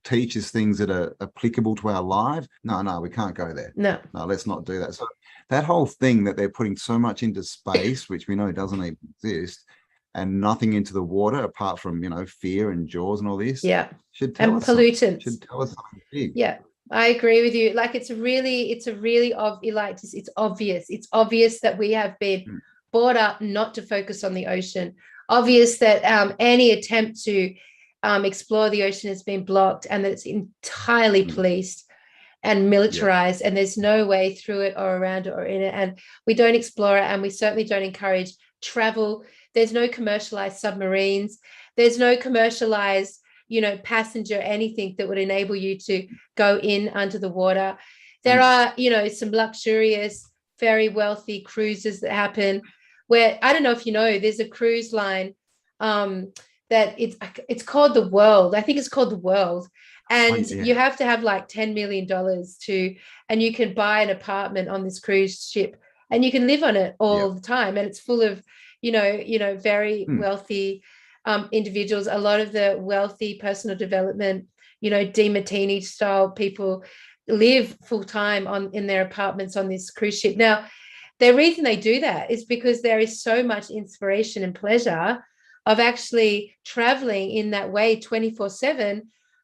teach us things that are applicable to our lives. No, we can't go there. No, let's not do that. So that whole thing that they're putting so much into space, which we know doesn't even exist, and nothing into the water apart from, you know, fear and jaws and all this. Should tell us pollutants. Should tell us something big. I agree with you. Like it's obvious. It's obvious that we have been brought up not to focus on the ocean. Obvious that any attempt to explore the ocean has been blocked, and that it's entirely policed and militarized, and there's no way through it or around it or in it. And we don't explore it, and we certainly don't encourage travel. There's no commercialized submarines. There's no commercialized, you know, passenger anything that would enable you to go in under the water. There are, you know, some luxurious, very wealthy cruises that happen where, I don't know if you know, there's a cruise line that it's called the World. I think it's called the World. And you have to have like $10 million and you can buy an apartment on this cruise ship and you can live on it all the time. And it's full of, you know, very wealthy individuals. A lot of the wealthy personal development, you know, DeMartini style people live full time in their apartments on this cruise ship. Now, the reason they do that is because there is so much inspiration and pleasure of actually traveling in that way 24/7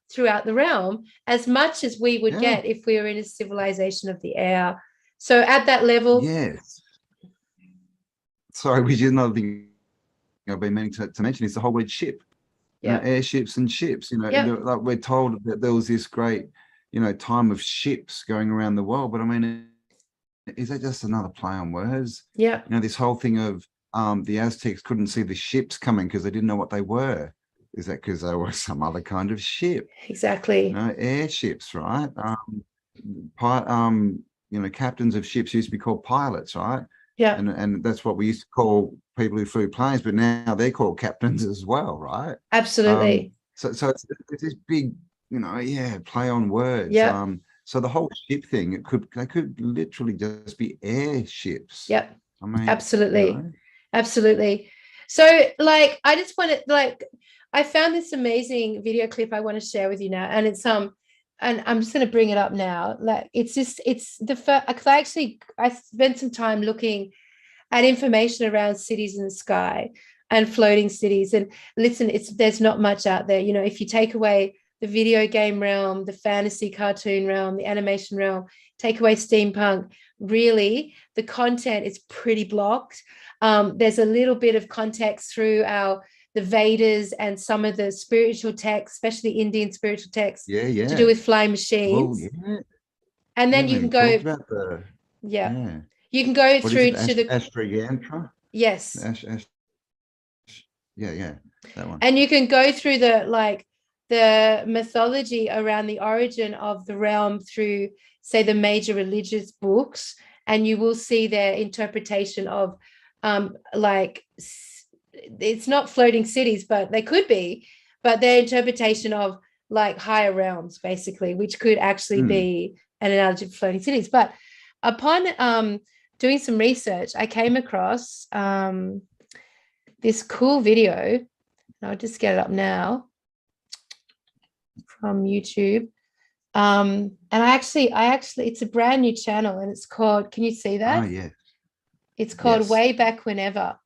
throughout the realm, as much as we would get if we were in a civilization of the air. So at that level. Yes. Sorry, which is another thing I've been meaning to mention, is the whole word ship. You know, airships and ships, you know, like we're told that there was this great, you know, time of ships going around the world. But I mean, is that just another play on words? You know, this whole thing of the Aztecs couldn't see the ships coming because they didn't know what they were. Is that because they were some other kind of ship? Exactly. You know, airships, right? You know, captains of ships used to be called pilots, right? And that's what we used to call people who flew planes, but now they're called captains as well, right? Absolutely. So it's this big, you know, play on words. So the whole ship thing, they could literally just be airships. I mean, absolutely. You know? Absolutely. So like, I just wanted, like, I found this amazing video clip I want to share with you now. And it's, and I'm just going to bring it up now. Like, it's the first, because I spent some time looking at information around cities in the sky and floating cities. And listen, there's not much out there. You know, if you take away the video game realm, the fantasy cartoon realm, the animation realm, take away steampunk, really, the content is pretty blocked. There's a little bit of context through the Vedas and some of the spiritual texts, especially Indian spiritual texts, to do with flying machines. And then you can go, you can go through to the Ashtrayantra. Yes. That one. And you can go through the mythology around the origin of the realm through, say, the major religious books, and you will see their interpretation of it's not floating cities, but they could be, but their interpretation of like higher realms, basically, which could actually be an analogy for floating cities. But upon doing some research, I came across this cool video, and I'll just get it up now from YouTube. And I actually, it's a brand new channel, and it's called, can you see that? Oh, yeah. It's called Way Back Whenever.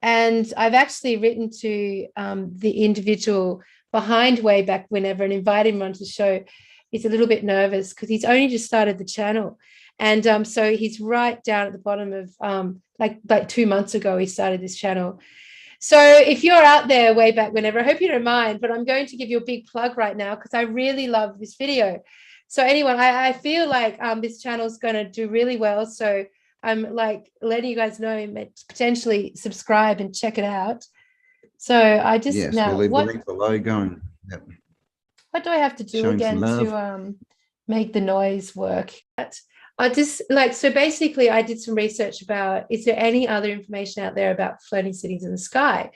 And I've actually written to the individual behind Way Back Whenever and invited him onto the show. He's a little bit nervous because he's only just started the channel. And so he's right down at the bottom of like 2 months ago, he started this channel. So if you're out there, Way Back Whenever, I hope you don't mind, but I'm going to give you a big plug right now because I really love this video. So anyway, I feel like this channel is going to do really well. So I'm like letting you guys know, potentially subscribe and check it out. So I just we'll leave the link below going. What do I have to do Showing some again love. to make the noise work? I just like, so basically I did some research about, is there any other information out there about floating cities in the sky?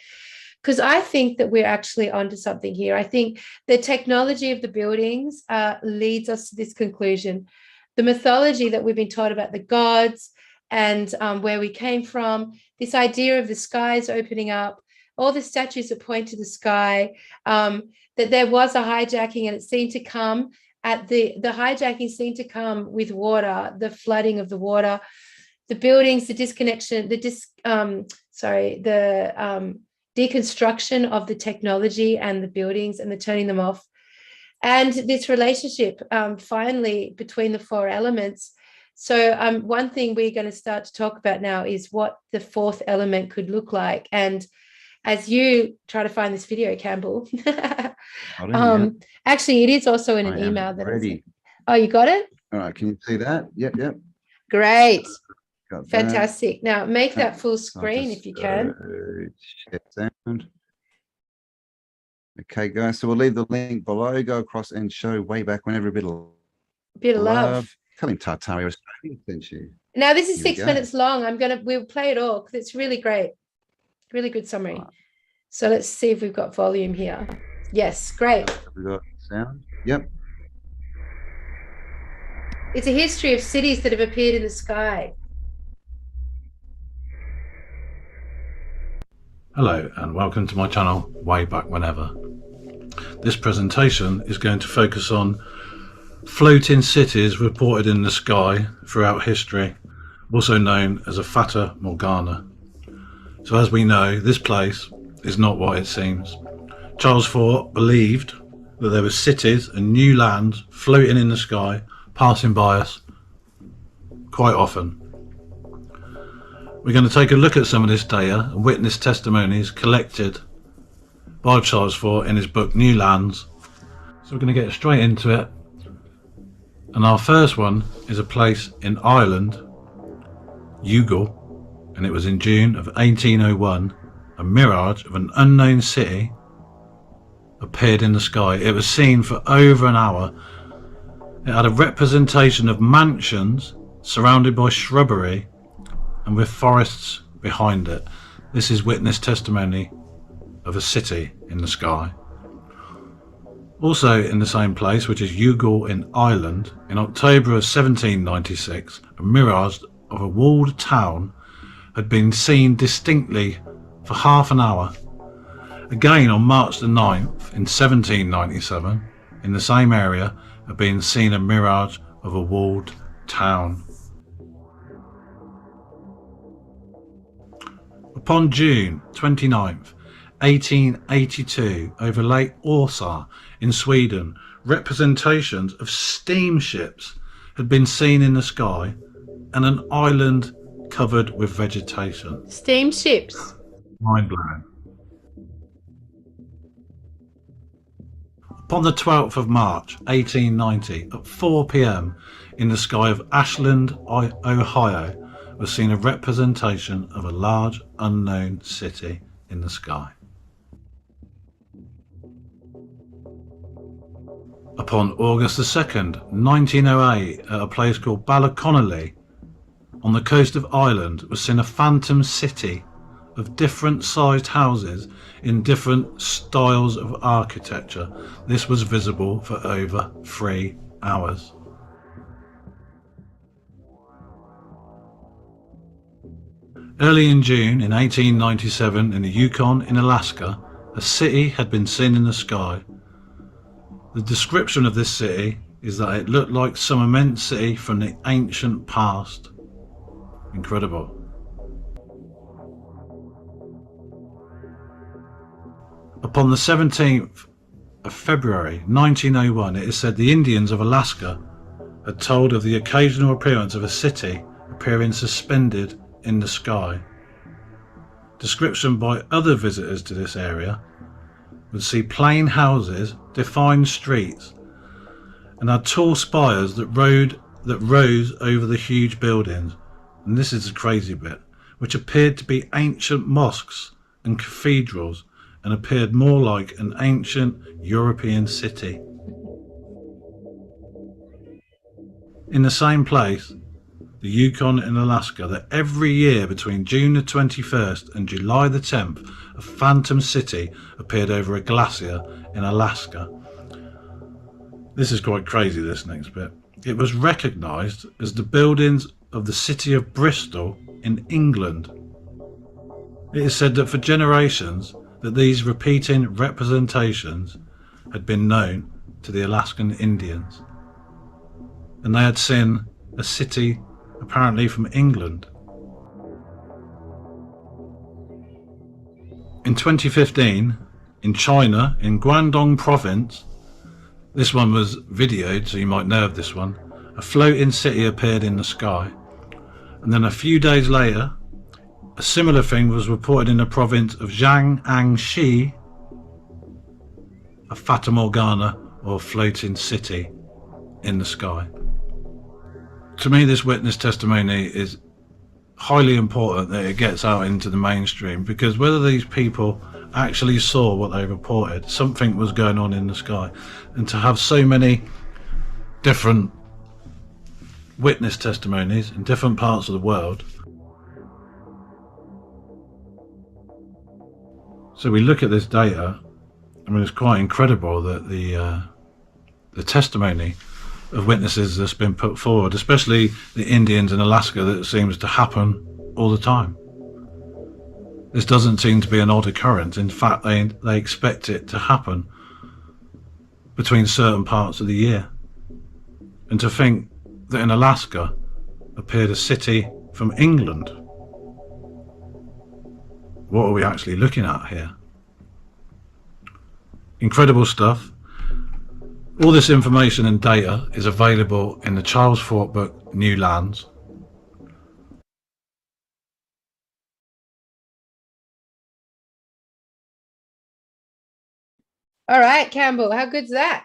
Because I think that we're actually onto something here. I think the technology of the buildings leads us to this conclusion. The mythology that we've been taught about the gods and where we came from, this idea of the skies opening up, all the statues that point to the sky, that there was a hijacking and it seemed to come at the hijacking seemed to come with water, the flooding of the water, the buildings, the disconnection, the deconstruction of the technology and the buildings and the turning them off. And this relationship finally between the four elements. So one thing we're going to start to talk about now is what the fourth element could look like. And as you try to find this video, Campbell, actually, it is also in an email that ready. Oh, you got it? All right, can you see that? Yep. Great. Got Fantastic. That. Now make that full screen if you can. Share sound. Okay, guys, so we'll leave the link below. Go across and show way back whenever a bit of love. Tell him Tartaria Australia sent you. Now this is 6 minutes long. We'll play it all because it's really great. Really good summary. Right. So let's see if we've got volume here. Yes, great. We've got sound. Yep. It's a history of cities that have appeared in the sky. Hello and welcome to my channel, Way Back Whenever. This presentation is going to focus on floating cities reported in the sky throughout history, also known as a Fata Morgana. So as we know, this place is not what it seems. Charles IV believed that there were cities and new lands floating in the sky, passing by us quite often. We're going to take a look at some of this data and witness testimonies collected by Charles IV in his book New Lands. So we're going to get straight into it. And our first one is a place in Ireland, Youghal, and it was in June of 1801. A mirage of an unknown city appeared in the sky. It was seen for over an hour. It had a representation of mansions surrounded by shrubbery and with forests behind it. This is witness testimony of a city in the sky. Also in the same place, which is Youghal in Ireland, in October of 1796, a mirage of a walled town had been seen distinctly for half an hour. Again on March the 9th in 1797, in the same area, had been seen a mirage of a walled town. Upon June 29th, 1882, over Lake Åsa in Sweden, representations of steamships had been seen in the sky and an island covered with vegetation. Steamships. Mind blowing. Upon the 12th of March 1890 at 4 p.m. in the sky of Ashland, Ohio, was seen a representation of a large unknown city in the sky. Upon August the 2nd, 1908, at a place called Ballaconnolly on the coast of Ireland, was seen a phantom city of different sized houses in different styles of architecture. This was visible for over 3 hours. Early in June in 1897, in the Yukon in Alaska, a city had been seen in the sky. The description of this city is that it looked like some immense city from the ancient past. Incredible. Upon the 17th of February 1901, it is said the Indians of Alaska had told of the occasional appearance of a city appearing suspended in the sky. Description by other visitors to this area would see plain houses, defined streets, and had tall spires that rose over the huge buildings. And this is the crazy bit, which appeared to be ancient mosques and cathedrals and appeared more like an ancient European city. in the same place, the Yukon in Alaska, that every year between June the 21st and July the 10th, a phantom city appeared over a glacier in Alaska. This is quite crazy, this next bit. It was recognised as the buildings of the city of Bristol in England. It is said that for generations that these repeating representations had been known to the Alaskan Indians, and they had seen a city apparently from England. In 2015, in China, in Guangdong province, this one was videoed, so you might know of this one, a floating city appeared in the sky. And then a few days later, a similar thing was reported in the province of Jiangxi, a Fata Morgana or floating city in the sky. To me, this witness testimony is highly important that it gets out into the mainstream, because whether these people actually saw what they reported, something was going on in the sky. And to have so many different witness testimonies in different parts of the world. So we look at this data, I mean, it's quite incredible that the testimony of witnesses that's been put forward, especially the Indians in Alaska, that seems to happen all the time. This doesn't seem to be an odd occurrence. In fact, they expect it to happen between certain parts of the year. And to think that in Alaska appeared a city from England. What are we actually looking at here? Incredible stuff. All this information and data is available in the Charles Fort book, New Lands. All right, Campbell, how good's that?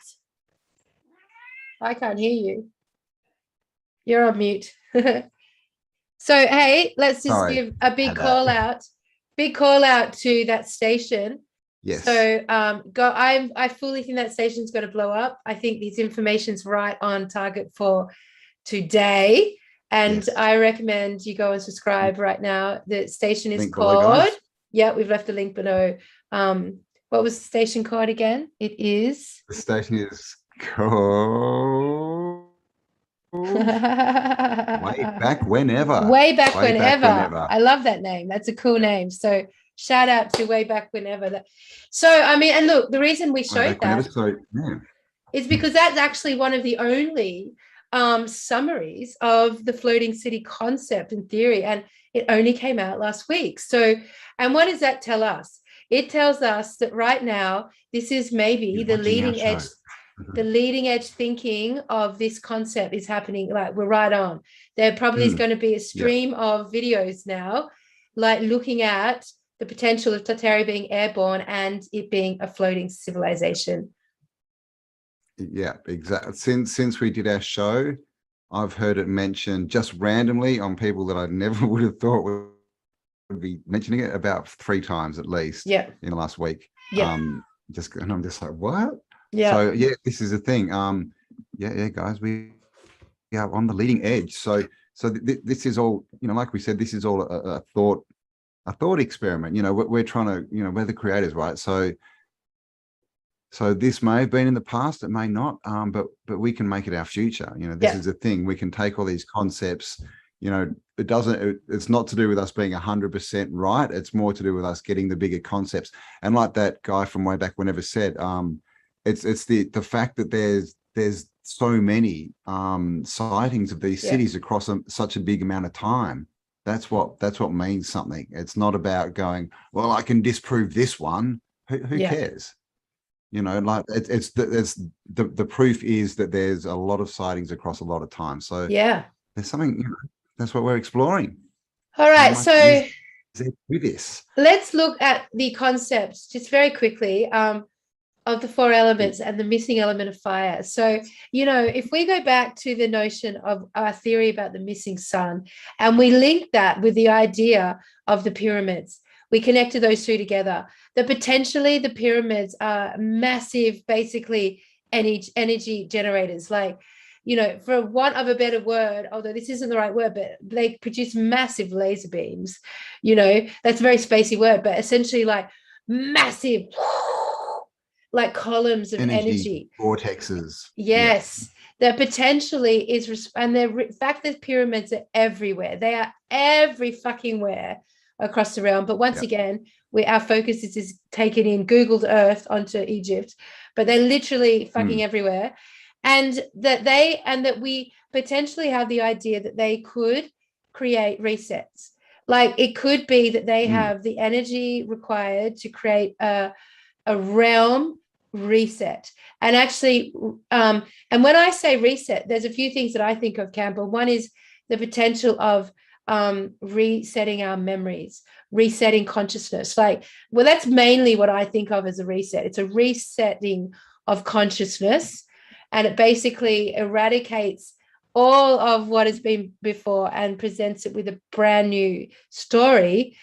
I can't hear you. You're on mute. So, hey, let's just give a big call out to that station. Yes. So I fully think that station's going to blow up. I think this information's right on target for today. And Yes. I recommend you go and subscribe right now. The station is Link below, called, guys. yeah, we've left the link below. What was the station called again? It is The station is called Way Back Whenever. Way Back Way Back Whenever. Whenever. I love that name. That's a cool name. So shout out to Way Back Whenever. So, I mean, and look, the reason we showed that is because that's actually one of the only summaries of the floating city concept and theory, and it only came out last week. So, and what does that tell us? It tells us that right now, this is maybe the leading edge. The leading edge thinking of this concept is happening. Like, we're right on. There probably is going to be a stream of videos now, like looking at the potential of Tartaria being airborne and it being a floating civilization. Yeah, exactly. Since we did our show, I've heard it mentioned just randomly on people that I never would have thought would be mentioning it about 3 times at least. Yeah. In the last week. Yeah. And I'm just like, what? Yeah. So yeah, this is the thing. Yeah, guys, we are on the leading edge. So this is all, you know, like we said, this is all a thought experiment. You know, we're trying to, you know, we're the creators, right? So this may have been in the past, it may not, but we can make it our future. You know, this is the thing. We can take all these concepts. You know, it's not to do with us being 100% right. It's more to do with us getting the bigger concepts. And like that guy from Way Back Whenever said, it's the fact that there's so many sightings of these cities across such a big amount of time. That's what means something. It's not about going, well, I can disprove this one. Who cares? You know, like it's the proof is that there's a lot of sightings across a lot of time. So yeah, there's something, you know, that's what we're exploring. All right, so with this, let's look at the concepts just very quickly of the 4 elements and the missing element of fire. So, you know, if we go back to the notion of our theory about the missing sun, and we link that with the idea of the pyramids, we connected those 2 together, that potentially the pyramids are massive, basically energy generators. Like, for want of a better word, although this isn't the right word, but they produce massive laser beams. That's a very spacey word, but essentially like massive, like columns of energy. Vortexes. Yes. That potentially is, and in fact, the pyramids are everywhere. They are every fucking where across the realm. But once again, our focus is taken in Googled Earth onto Egypt, but they're literally fucking everywhere. And that we potentially have the idea that they could create resets. Like it could be that they have the energy required to create a realm reset. And actually, and when I say reset, there's a few things that I think of, Campbell. One is the potential of resetting our memories, resetting consciousness. That's mainly what I think of as a reset. It's a resetting of consciousness, and it basically eradicates all of what has been before and presents it with a brand new story,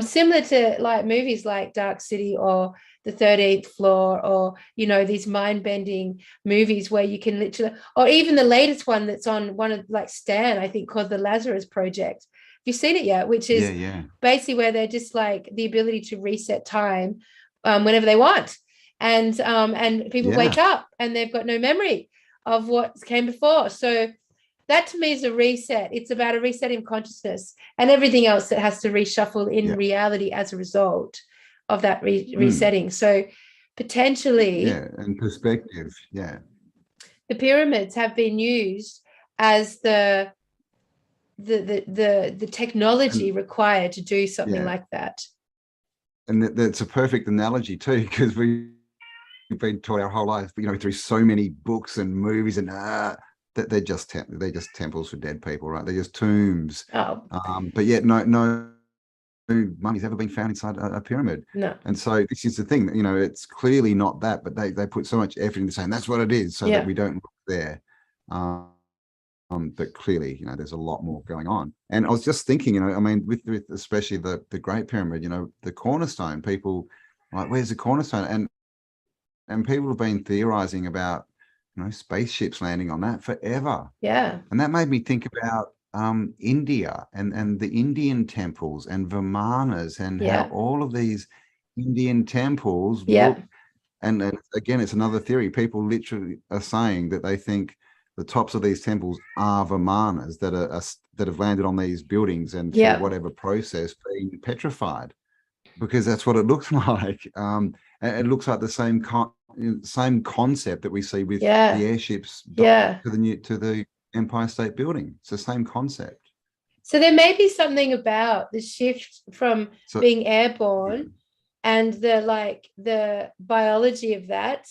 similar to like movies like Dark City or The 13th Floor, or these mind-bending movies where you can literally, or even the latest one that's on one of like Stan, I think, called The Lazarus Project. Have you seen it yet? Which is basically where they're just like the ability to reset time whenever they want, and people wake up and they've got no memory of what came before. So that to me is a reset. It's about a resetting of consciousness and everything else that has to reshuffle in reality as a result of that resetting. So potentially, and perspective, the pyramids have been used as the technology required to do something like that. And that's a perfect analogy too, because we've been taught our whole life, through so many books and movies, and that they're just temples for dead people, right? They're just tombs. But yet no mummy's ever been found inside a pyramid. No. And so this is the thing, it's clearly not that, but they put so much effort into saying that's what it is, so that we don't look there. But clearly, there's a lot more going on. And I was just thinking, with especially the Great Pyramid, the cornerstone, people like, where's the cornerstone? And people have been theorizing about, spaceships landing on that forever. Yeah. And that made me think about India and the Indian temples and Vimanas and how all of these Indian temples look. And again, it's another theory. People literally are saying that they think the tops of these temples are Vimanas that have landed on these buildings and through whatever process being petrified, because that's what it looks like. And it looks like the same concept that we see with the airships to the Empire State Building. It's the same concept. So there may be something about the shift from being airborne and the biology of that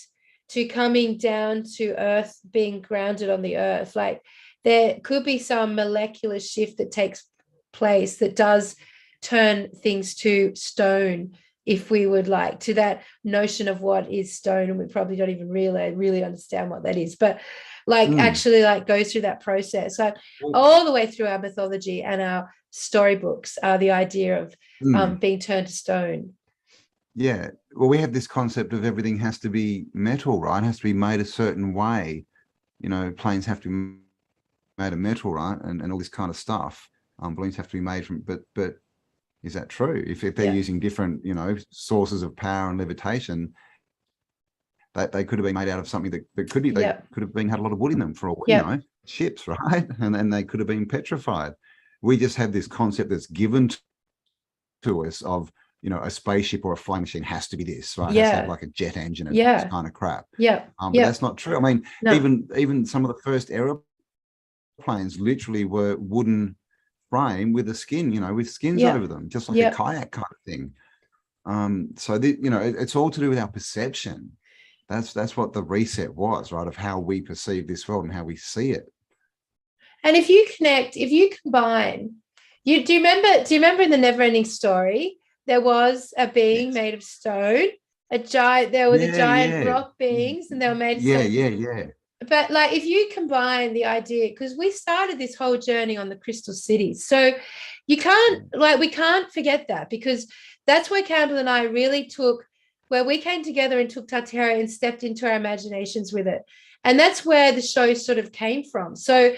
to coming down to Earth, being grounded on the Earth. Like there could be some molecular shift that takes place that does turn things to stone, if we would like, to that notion of what is stone, and we probably don't even really understand what that is, but actually goes through that process. So all the way through our mythology and our storybooks are the idea of being turned to stone. Yeah, well, we have this concept of everything has to be metal, right? It has to be made a certain way. Planes have to be made of metal, right? And all this kind of stuff. Balloons have to be made from, but is that true? If they're using different, sources of power and levitation, they could have been made out of something that could have been had a lot of wood in them for all, ships, right? And they could have been petrified. We just have this concept that's given to us of, a spaceship or a flying machine has to be this, right? It has to have like a jet engine and this kind of crap. But that's not true. I mean, even some of the first aeroplanes literally were wooden frame with a skin, with skins over them, just like a kayak kind of thing. So it's all to do with our perception. That's what the reset was, right? Of how we perceive this world and how we see it. And if you combine, do you remember in the Never-Ending Story, there was a being made of stone, there were the giant rock beings, and they were made of stone. But if you combine the idea, because we started this whole journey on the crystal cities, so we can't forget that, because that's where Campbell and I really where we came together and took Tartaria and stepped into our imaginations with it. And that's where the show sort of came from. So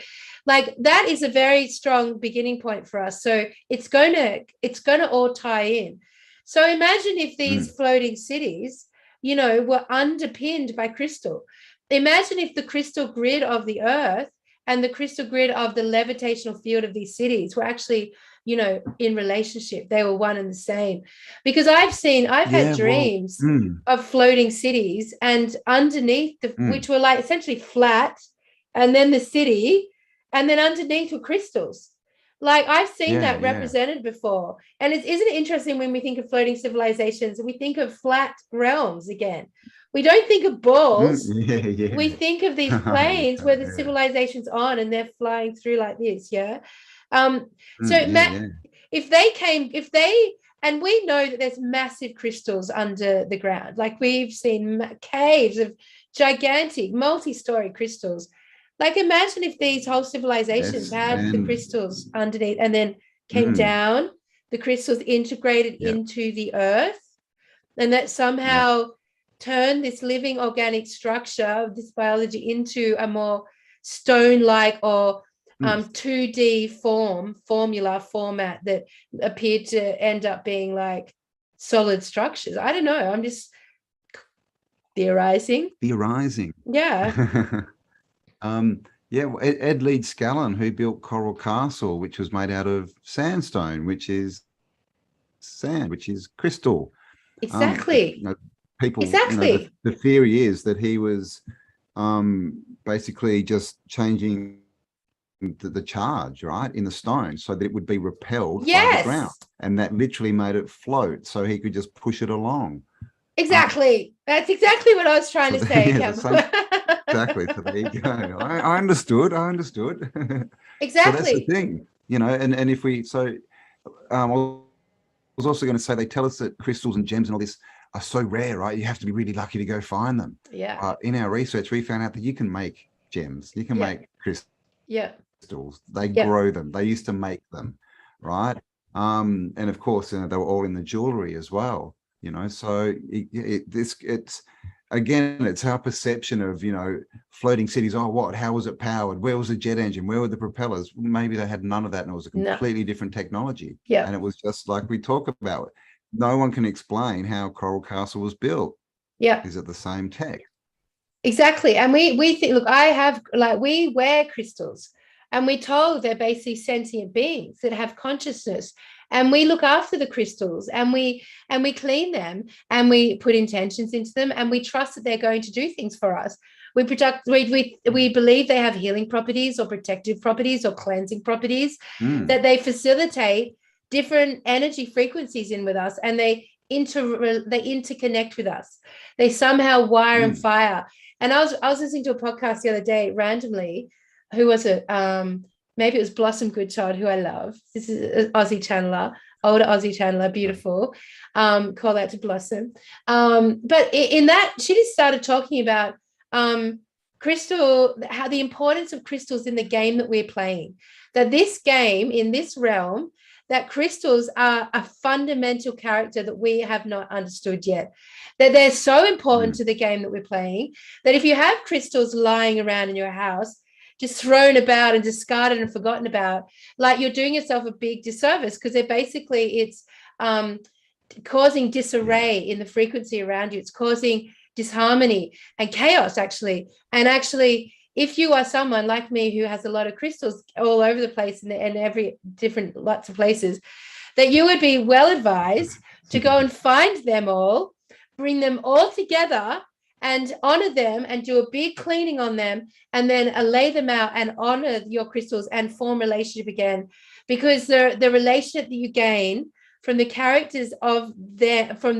like that is a very strong beginning point for us. So it's going to all tie in. So imagine if these floating cities, you know, were underpinned by crystal. Imagine if the crystal grid of the earth and the crystal grid of the levitational field of these cities were actually, you know, in relationship. They were one and the same. Because I've had dreams of floating cities, and underneath which were like essentially flat, and then the city, and then underneath were crystals. Like I've seen that represented before. And isn't it interesting when we think of floating civilizations, we think of flat realms again. We don't think of balls. We think of these planes where the civilization's on and they're flying through like this. If they, and we know that there's massive crystals under the ground. Like we've seen caves of gigantic multi-story crystals. Like imagine if these whole civilizations had the crystals underneath and then came down, the crystals integrated into the earth, and that somehow turned this living organic structure of this biology into a more stone-like or 2D format that appeared to end up being like solid structures. I don't know. I'm just theorizing. Yeah. Ed Leeds Scallon, who built Coral Castle, which was made out of sandstone, which is sand, which is crystal. Exactly. The theory is that he was basically just changing the charge, right, in the stone so that it would be repelled by the ground, and that literally made it float so he could just push it along. Exactly. That's exactly what I was trying to say. Exactly. So there you go. I understood. Exactly. So that's the thing, you know, and if we, I was also going to say, they tell us that crystals and gems and all this are so rare, right? You have to be really lucky to go find them. Yeah. In our research, we found out that you can make gems, you can make crystals. Yeah. They grow them. They used to make them, right? And of course, they were all in the jewelry as well, you know. So it's again, it's our perception of, you know, floating cities. Oh, what? How was it powered? Where was the jet engine? Where were the propellers? Maybe they had none of that, and it was a completely different technology. Yeah. And it was just like we talk about. No one can explain how Coral Castle was built. Yeah. Is it the same tech? Exactly. And we think, look, we wear crystals, and we're told they're basically sentient beings that have consciousness. And we look after the crystals, and we clean them, and we put intentions into them, and we trust that they're going to do things for us. We believe they have healing properties or protective properties or cleansing properties, that they facilitate different energy frequencies in with us, and they interconnect with us. They somehow wire and fire. And I was listening to a podcast the other day randomly. Who was it? Maybe it was Blossom Goodchild, who I love. This is an Aussie channeler, older Aussie channeler, beautiful. Call out to Blossom. But in that, she just started talking about crystal, how the importance of crystals in the game that we're playing. That this game, in this realm, that crystals are a fundamental character that we have not understood yet. That they're so important to the game that we're playing, that if you have crystals lying around in your house, just thrown about and discarded and forgotten about, like you're doing yourself a big disservice, because it's causing disarray in the frequency around you. It's causing disharmony and chaos, actually. And actually, if you are someone like me who has a lot of crystals all over the place and every different lots of places, that you would be well advised to go and find them all, bring them all together and honor them and do a big cleaning on them, and then lay them out and honor your crystals and form relationship again. Because the relationship that you gain from the characters from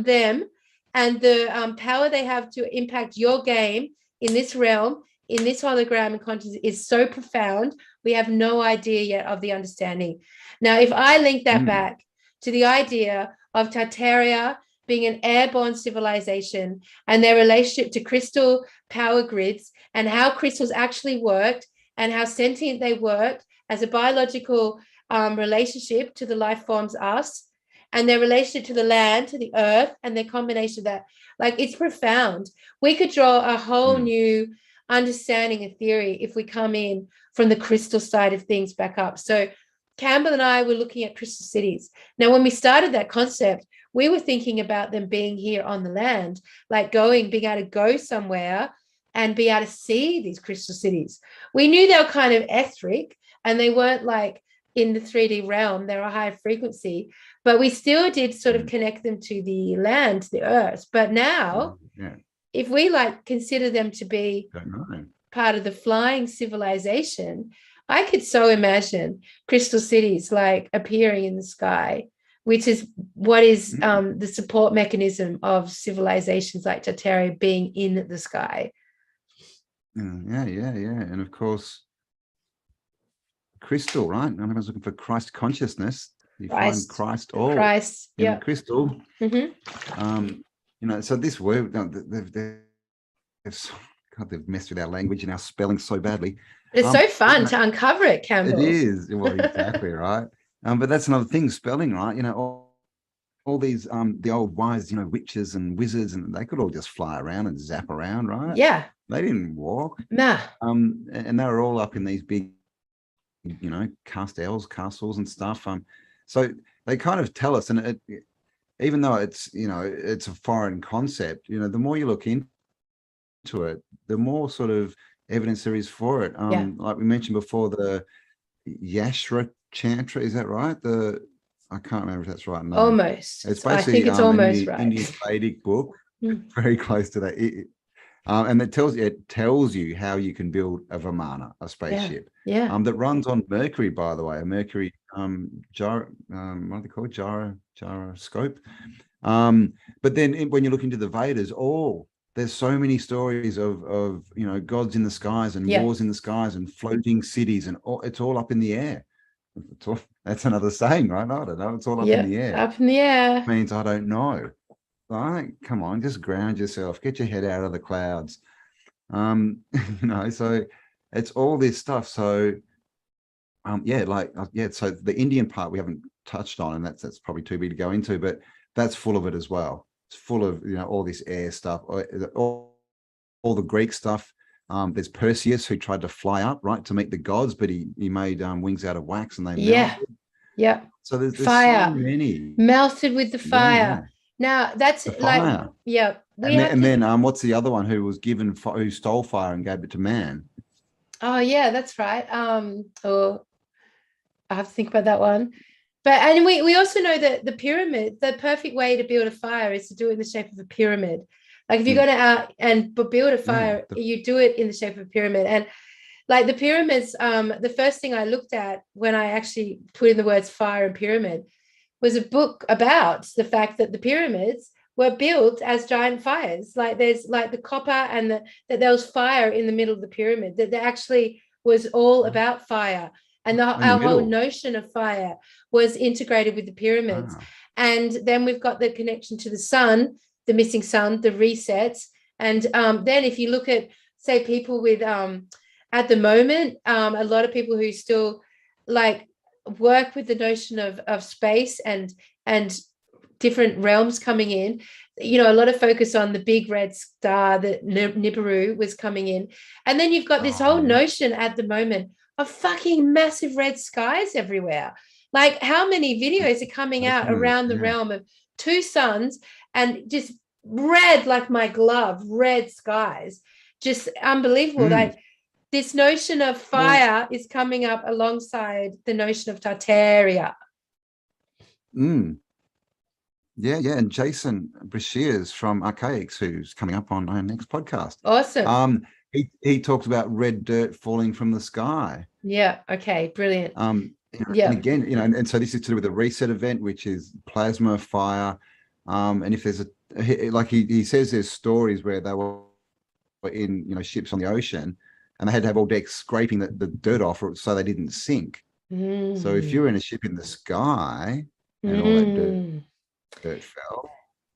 them and the power they have to impact your game in this realm, in this hologram and consciousness, is so profound. We have no idea yet of the understanding. Now, if I link that back to the idea of Tartaria being an airborne civilization and their relationship to crystal power grids, and how crystals actually worked and how sentient they worked as a biological relationship to the life forms us, and their relationship to the land, to the earth, and their combination of that, like, it's profound. We could draw a whole new understanding a theory if we come in from the crystal side of things back up. So Campbell and I were looking at crystal cities. Now, when we started that concept, we were thinking about them being here on the land, like being able to go somewhere and be able to see these crystal cities. We knew they were kind of etheric and they weren't like in the 3D realm, they're a high frequency, but we still did sort of connect them to the land, the earth. But now, if we like consider them to be part of the flying civilization, I could so imagine crystal cities like appearing in the sky, which is what is the support mechanism of civilizations like Tartaria being in the sky. Yeah. And of course, crystal, right? Everyone's looking for Christ consciousness. You find Christ all in the crystal. So this word, they've messed with our language and our spelling so badly. It's so fun to uncover it, Campbell. It is. Well, exactly, right. But that's another thing, spelling, right? All these the old wise, witches and wizards, and they could all just fly around and zap around, right? Yeah. They didn't walk. Nah. And they were all up in these big, castles and stuff. So they kind of tell us, and even though it's it's a foreign concept, the more you look into it, the more sort of evidence there is for it. Like we mentioned before, the Yashra Chantra, is that right? I can't remember if that's right. No. Almost. It's basically, I think it's almost right. Indian Vedic book, very close to that. And it tells you how you can build a Vimana, a spaceship. That runs on Mercury, by the way, a Mercury what are they called? Gyroscope. But then when you look into the Vedas, there's so many stories of gods in the skies and wars in the skies and floating cities, and it's all up in the air. That's another saying, right? I don't know. It's all up in the air. Up in the air. It means I don't know. Like, come on, just ground yourself. Get your head out of the clouds. So it's all this stuff. So, so the Indian part we haven't touched on, and that's probably too big to go into, but that's full of it as well. It's full of all this air stuff, all the Greek stuff. There's Perseus, who tried to fly up, right, to meet the gods, but he made wings out of wax, and they melted. So there's fire. So many melted with the fire. Now that's like and then what's the other one who stole fire and gave it to man? Oh yeah, that's right. I have to think about that one. And we also know that the pyramid, the perfect way to build a fire is to do it in the shape of a pyramid. Like if you're going to out and build a fire, you do it in the shape of a pyramid. And like the pyramids, the first thing I looked at when I actually put in the words fire and pyramid was a book about the fact that the pyramids were built as giant fires. Like there's like the copper and that there was fire in the middle of the pyramid, that there actually was all about fire. And our whole notion of fire was integrated with the pyramids. And then we've got the connection to the sun, the missing sun, the resets. And then if you look at, say, people with, at the moment, a lot of people who still like work with the notion of space and different realms coming in, a lot of focus on the big red star that Nibiru was coming in. And then you've got this whole notion at the moment of fucking massive red skies everywhere. Like how many videos are coming out around the realm of two suns and just red, like my glove, red skies, just unbelievable. Like this notion of fire is coming up alongside the notion of Tartaria. And Jason Breshears from Archaics, who's coming up on our next podcast. Awesome. He talks about red dirt falling from the sky. Yeah. Okay. Brilliant. And again, and so this is to do with the reset event, which is plasma, fire. And if there's he says there's stories where they were in, ships on the ocean, and they had to have all decks scraping the dirt off so they didn't sink. So if you're in a ship in the sky and all that dirt fell.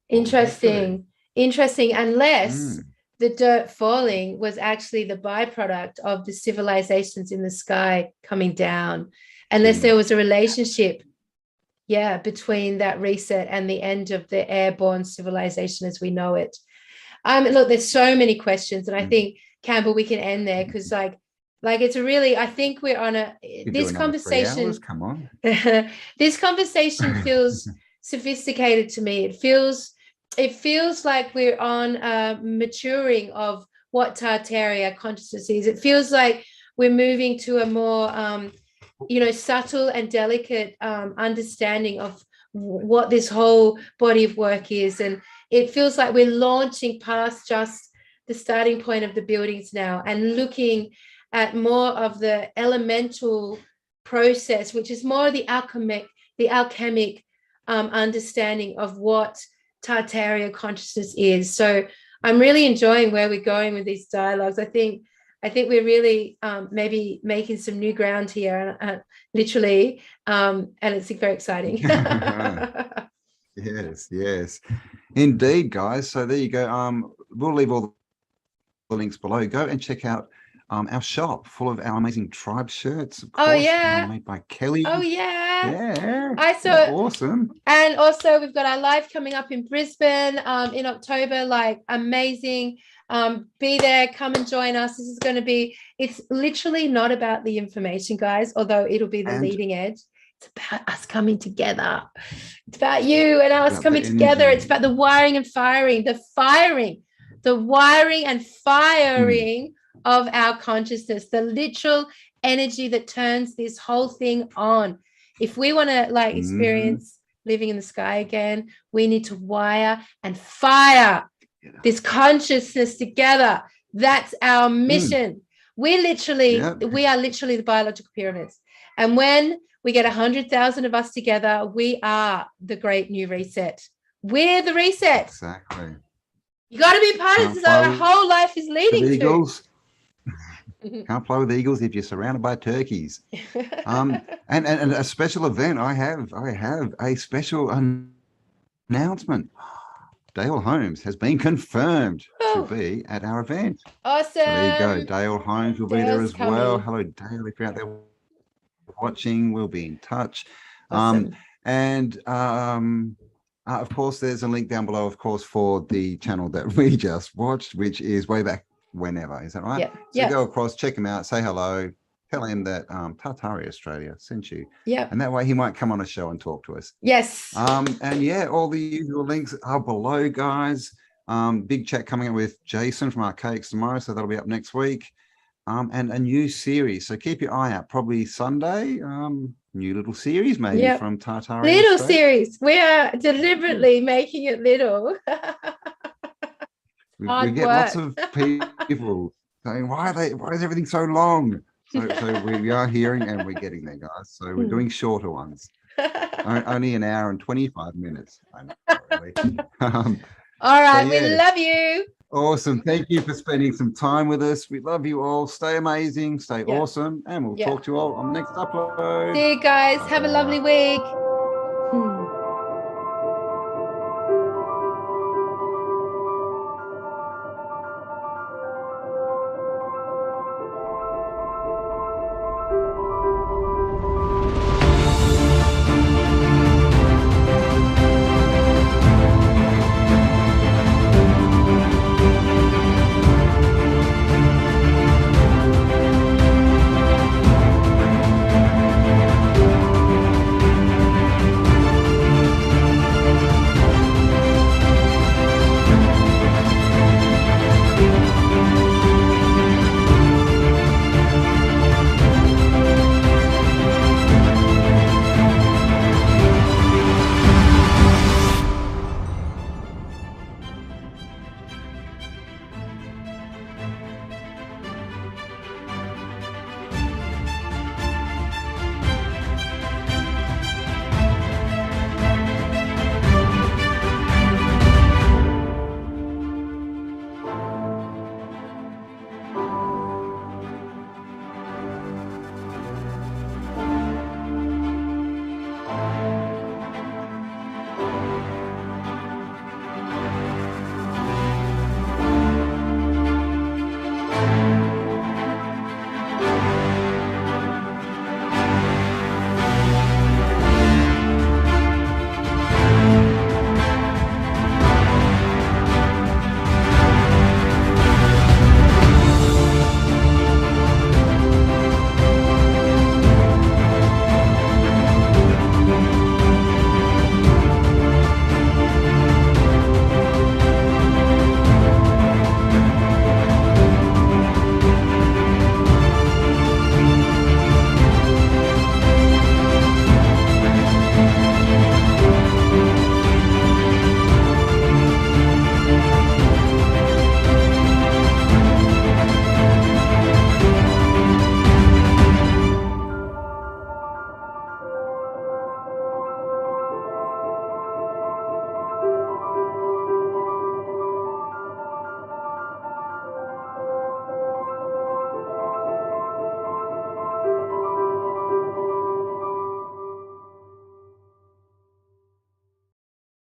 Interesting. Unless the dirt falling was actually the byproduct of the civilizations in the sky coming down, unless there was a relationship, between that reset and the end of the airborne civilization as we know it. Look, there's so many questions, and I think Campbell, we can end there, because like it's a really, I think we're on a, this conversation, come on. this conversation feels sophisticated to me. It feels like we're on a maturing of what Tartaria consciousness is. It feels like we're moving to a more subtle and delicate understanding of what this whole body of work is. And it feels like we're launching past just the starting point of the buildings now and looking at more of the elemental process, which is more the alchemic understanding of what Tartaria consciousness is. So I'm really enjoying where we're going with these dialogues. I think we're really maybe making some new ground here, literally, and it's very exciting. Yes, indeed, guys. So there you go. We'll leave all the links below. Go and check out our shop full of our amazing tribe shirts. Of course, made by Kelly. Oh yeah. Yeah. I saw. Awesome. And also we've got our live coming up in Brisbane in October. Like, amazing. Be there, come and join us. This is going to be, it's literally not about the information, guys, although it'll be the leading edge. It's about us coming together. It's about you and us coming together. It's about the wiring and firing, the wiring and firing of our consciousness, the literal energy that turns this whole thing on. If we want to experience living in the sky again, we need to wire and fire this consciousness together. That's our mission. We are literally the biological pyramids. And when we get 100,000 of us together, we are the great new reset. We're the reset. Exactly. You got to be part of this. Our whole life is leading to. Can't play with eagles if you're surrounded by turkeys. And a special event. I have a special announcement. Dale Holmes has been confirmed to be at our event. Awesome. So there you go. Dale Holmes will be there as well. Hello, Dale. If you're out there watching, we'll be in touch. Awesome. Of course, there's a link down below, of course, for the channel that we just watched, which is way back whenever. Is that right? Yeah. So go across, check him out, say hello, tell him that Tartaria Australia sent you. Yeah. And that way he might come on a show and talk to us. Yes. And yeah, all the usual links are below, guys. Big chat coming up with Jason from Archaics tomorrow, so that'll be up next week. And a new series. So keep your eye out. Probably Sunday. New little series maybe from Tartaria. Little series. We are deliberately making it little. we get lots of people saying, why is everything so long? So we are hearing and we're getting there, guys. So we're doing shorter ones. Only an hour and 25 minutes. I know, really. All right, we love you. Awesome. Thank you for spending some time with us. We love you all. Stay amazing, stay awesome, and we'll talk to you all on the next upload. See you guys. Have a lovely week.